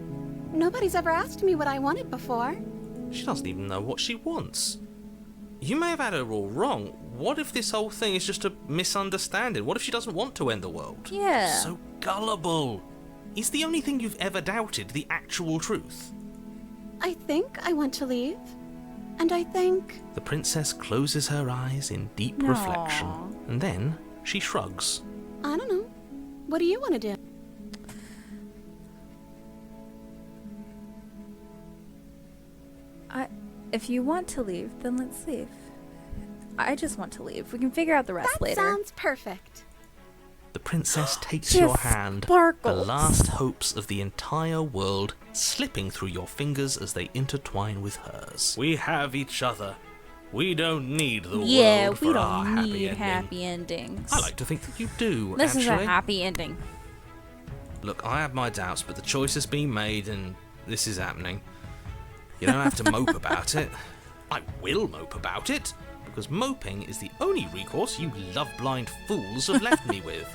Nobody's ever asked me what I wanted before. She doesn't even know what she wants. You may have had her all wrong. What if this whole thing is just a misunderstanding? What if she doesn't want to end the world? Yeah. So gullible. Is the only thing you've ever doubted the actual truth? I think I want to leave. And I think... The princess closes her eyes in deep reflection, and then she shrugs. I don't know. What do you want to do? If you want to leave, then let's leave. I just want to leave. We can figure out the rest That later. sounds perfect. The princess takes She your has hand, the sparkles. last hopes of the entire world slipping through your fingers as they intertwine with hers. We have each other. We don't need the Yeah, world for we our don't happy need ending. happy endings. I like to think that you do, This actually. is a happy ending. Look, I have my doubts, but the choice has been made and this is happening. You don't have to mope about it. I will mope about it, because moping is the only recourse you love-blind fools have left me with.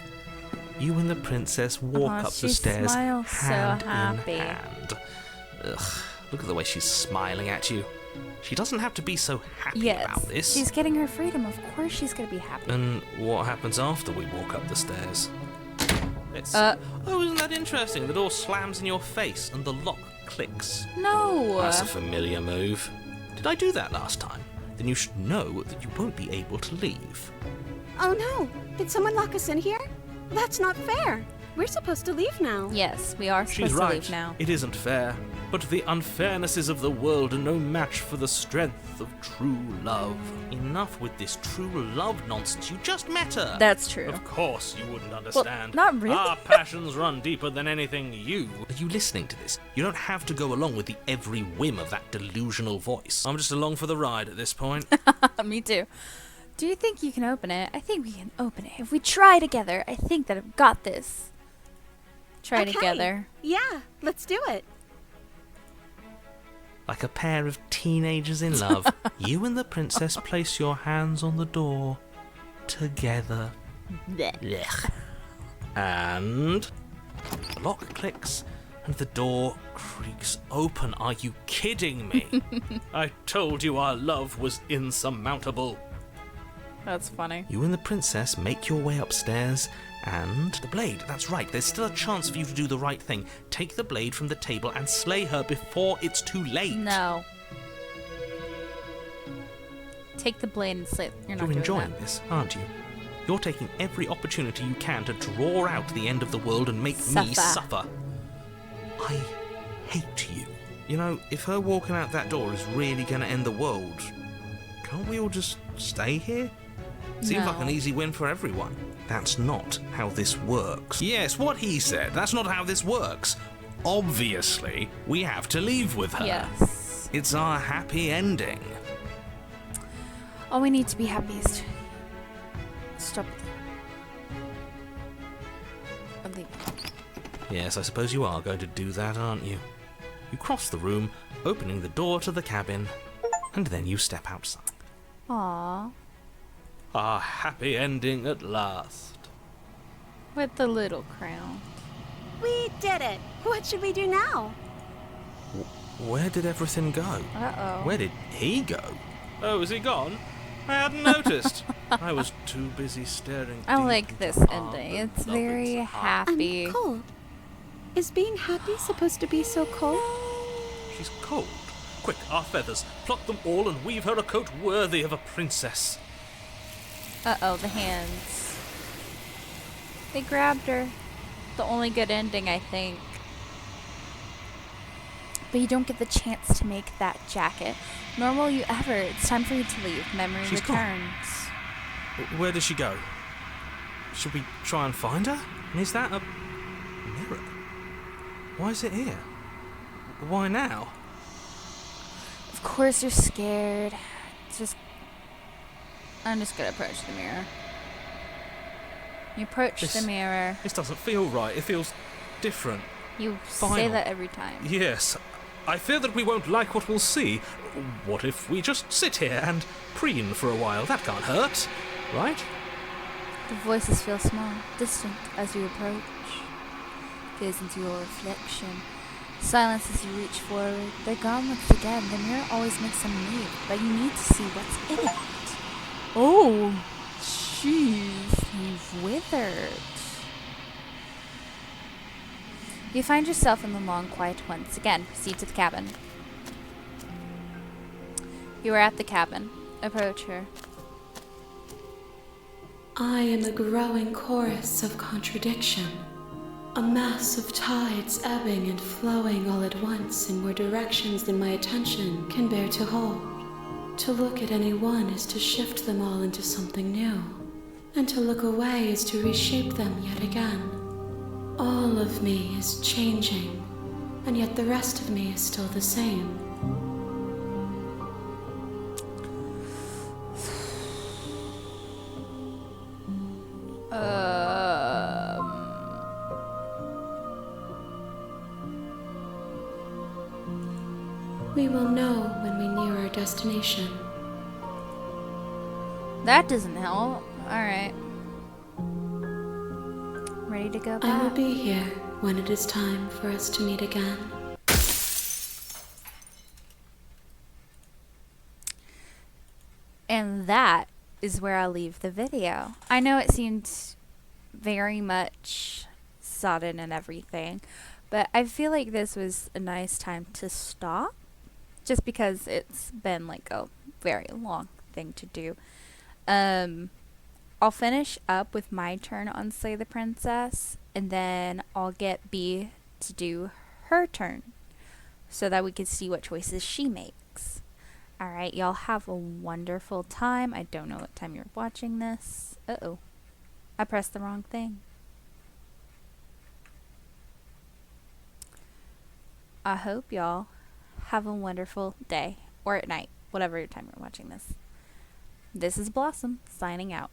You and the princess walk Aw, up the she stairs, smiles so hand happy. in hand. Ugh, look at the way she's smiling at you. She doesn't have to be so happy Yes, about this. she's getting her freedom. Of course she's gonna be happy. And what happens after we walk up the stairs? It's... Uh. Oh, isn't that interesting? The door slams in your face and the lock clicks. No. That's a familiar move. Did I do that last time? Then you should know that you won't be able to leave. Oh no! Did someone lock us in here? That's not fair. We're supposed to leave now. Yes, we are She's supposed to right. leave now. It isn't fair. But the unfairnesses of the world are no match for the strength of true love. Enough with this true love nonsense. You just met her. That's true. Of course you wouldn't understand. not really. Our passions run deeper than anything you... Are you listening to this? You don't have to go along with the every whim of that delusional voice. I'm just along for the ride at this point. Me too. Do you think you can open it? I think we can open it. If we try together, I think that I've got this. Try Okay. together. Yeah, let's do it. Like a pair of teenagers in love, you and the princess place your hands on the door together. Blech. And the lock clicks and the door creaks open. Are you kidding me? I told you our love was insurmountable. That's funny. You and the princess make your way upstairs, and the blade, that's right, there's still a chance for you to do the right thing. Take the blade from the table and slay her before it's too late. No. Take the blade and slip. You're not You're doing enjoying that. this, aren't you? You're taking every opportunity you can to draw out the end of the world and make me Suffer. suffer. I hate you. You know, if her walking out that door is really going to end the world, can't we all just stay here? Seems like an No. easy win for everyone. That's not how this works. Yes, what he said. That's not how this works. Obviously, we have to leave with her. Yes. It's our happy ending. All we need to be happy is to stop. I'm leaving. Yes, I suppose you are going to do that, aren't you? You cross the room, opening the door to the cabin, and then you step outside. Aww. Our happy ending at last. With the little crown. We did it. What should we do now? Where did everything go? Uh-oh. Where did he go? Oh, is he gone? I hadn't noticed. I was too busy staring. I deep like into this Aunt ending. the It's Lovett's very eyes. happy. I'm cold. Is being happy supposed to be so cold? She's cold. Quick, our feathers. Pluck them all and weave her a coat worthy of a princess. Uh-oh, the hands. They grabbed her. The only good ending, I think. But you don't get the chance to make that jacket. Nor will you ever. It's time for you to leave. Memory She's gone. returns. Where does she go? Should we try and find her? And is that a mirror? Why is it here? Why now? Of course you're scared. I'm just gonna approach the mirror. You approach the mirror. This doesn't feel right. It feels different. You say Final. that every time. Yes. I fear that we won't like what we'll see. What if we just sit here and preen for a while? That can't hurt, right? The voices feel small, distant as you approach. Gaze into your reflection. Silence as you reach forward. They're gone once again. The mirror always makes them move, but you need to see what's in it. Oh, jeez, you've withered. You find yourself in the long quiet once again. Proceed to the cabin. You are at the cabin. Approach her. I am a growing chorus of contradiction, a mass of tides ebbing and flowing all at once in more directions than my attention can bear to hold. To look at any one is to shift them all into something new, and to look away is to reshape them yet again. All of me is changing, and yet the rest of me is still the same. We will know when we near our destination. That doesn't help. Alright. Ready to go back? I will be here when it is time for us to meet again. And that is where I'll leave the video. I know it seemed very much sudden and everything, but I feel like this was a nice time to stop, just because it's been like a very long thing to do. I'll finish up with my turn on Slay the Princess, and then I'll get B to do her turn, so that we can see what choices she makes. Alright, y'all have a wonderful time. I don't know what time you're watching this. Uh-oh. I pressed the wrong thing. I hope y'all have a wonderful day, or at night, whatever time you're watching this. This is Blossom, signing out.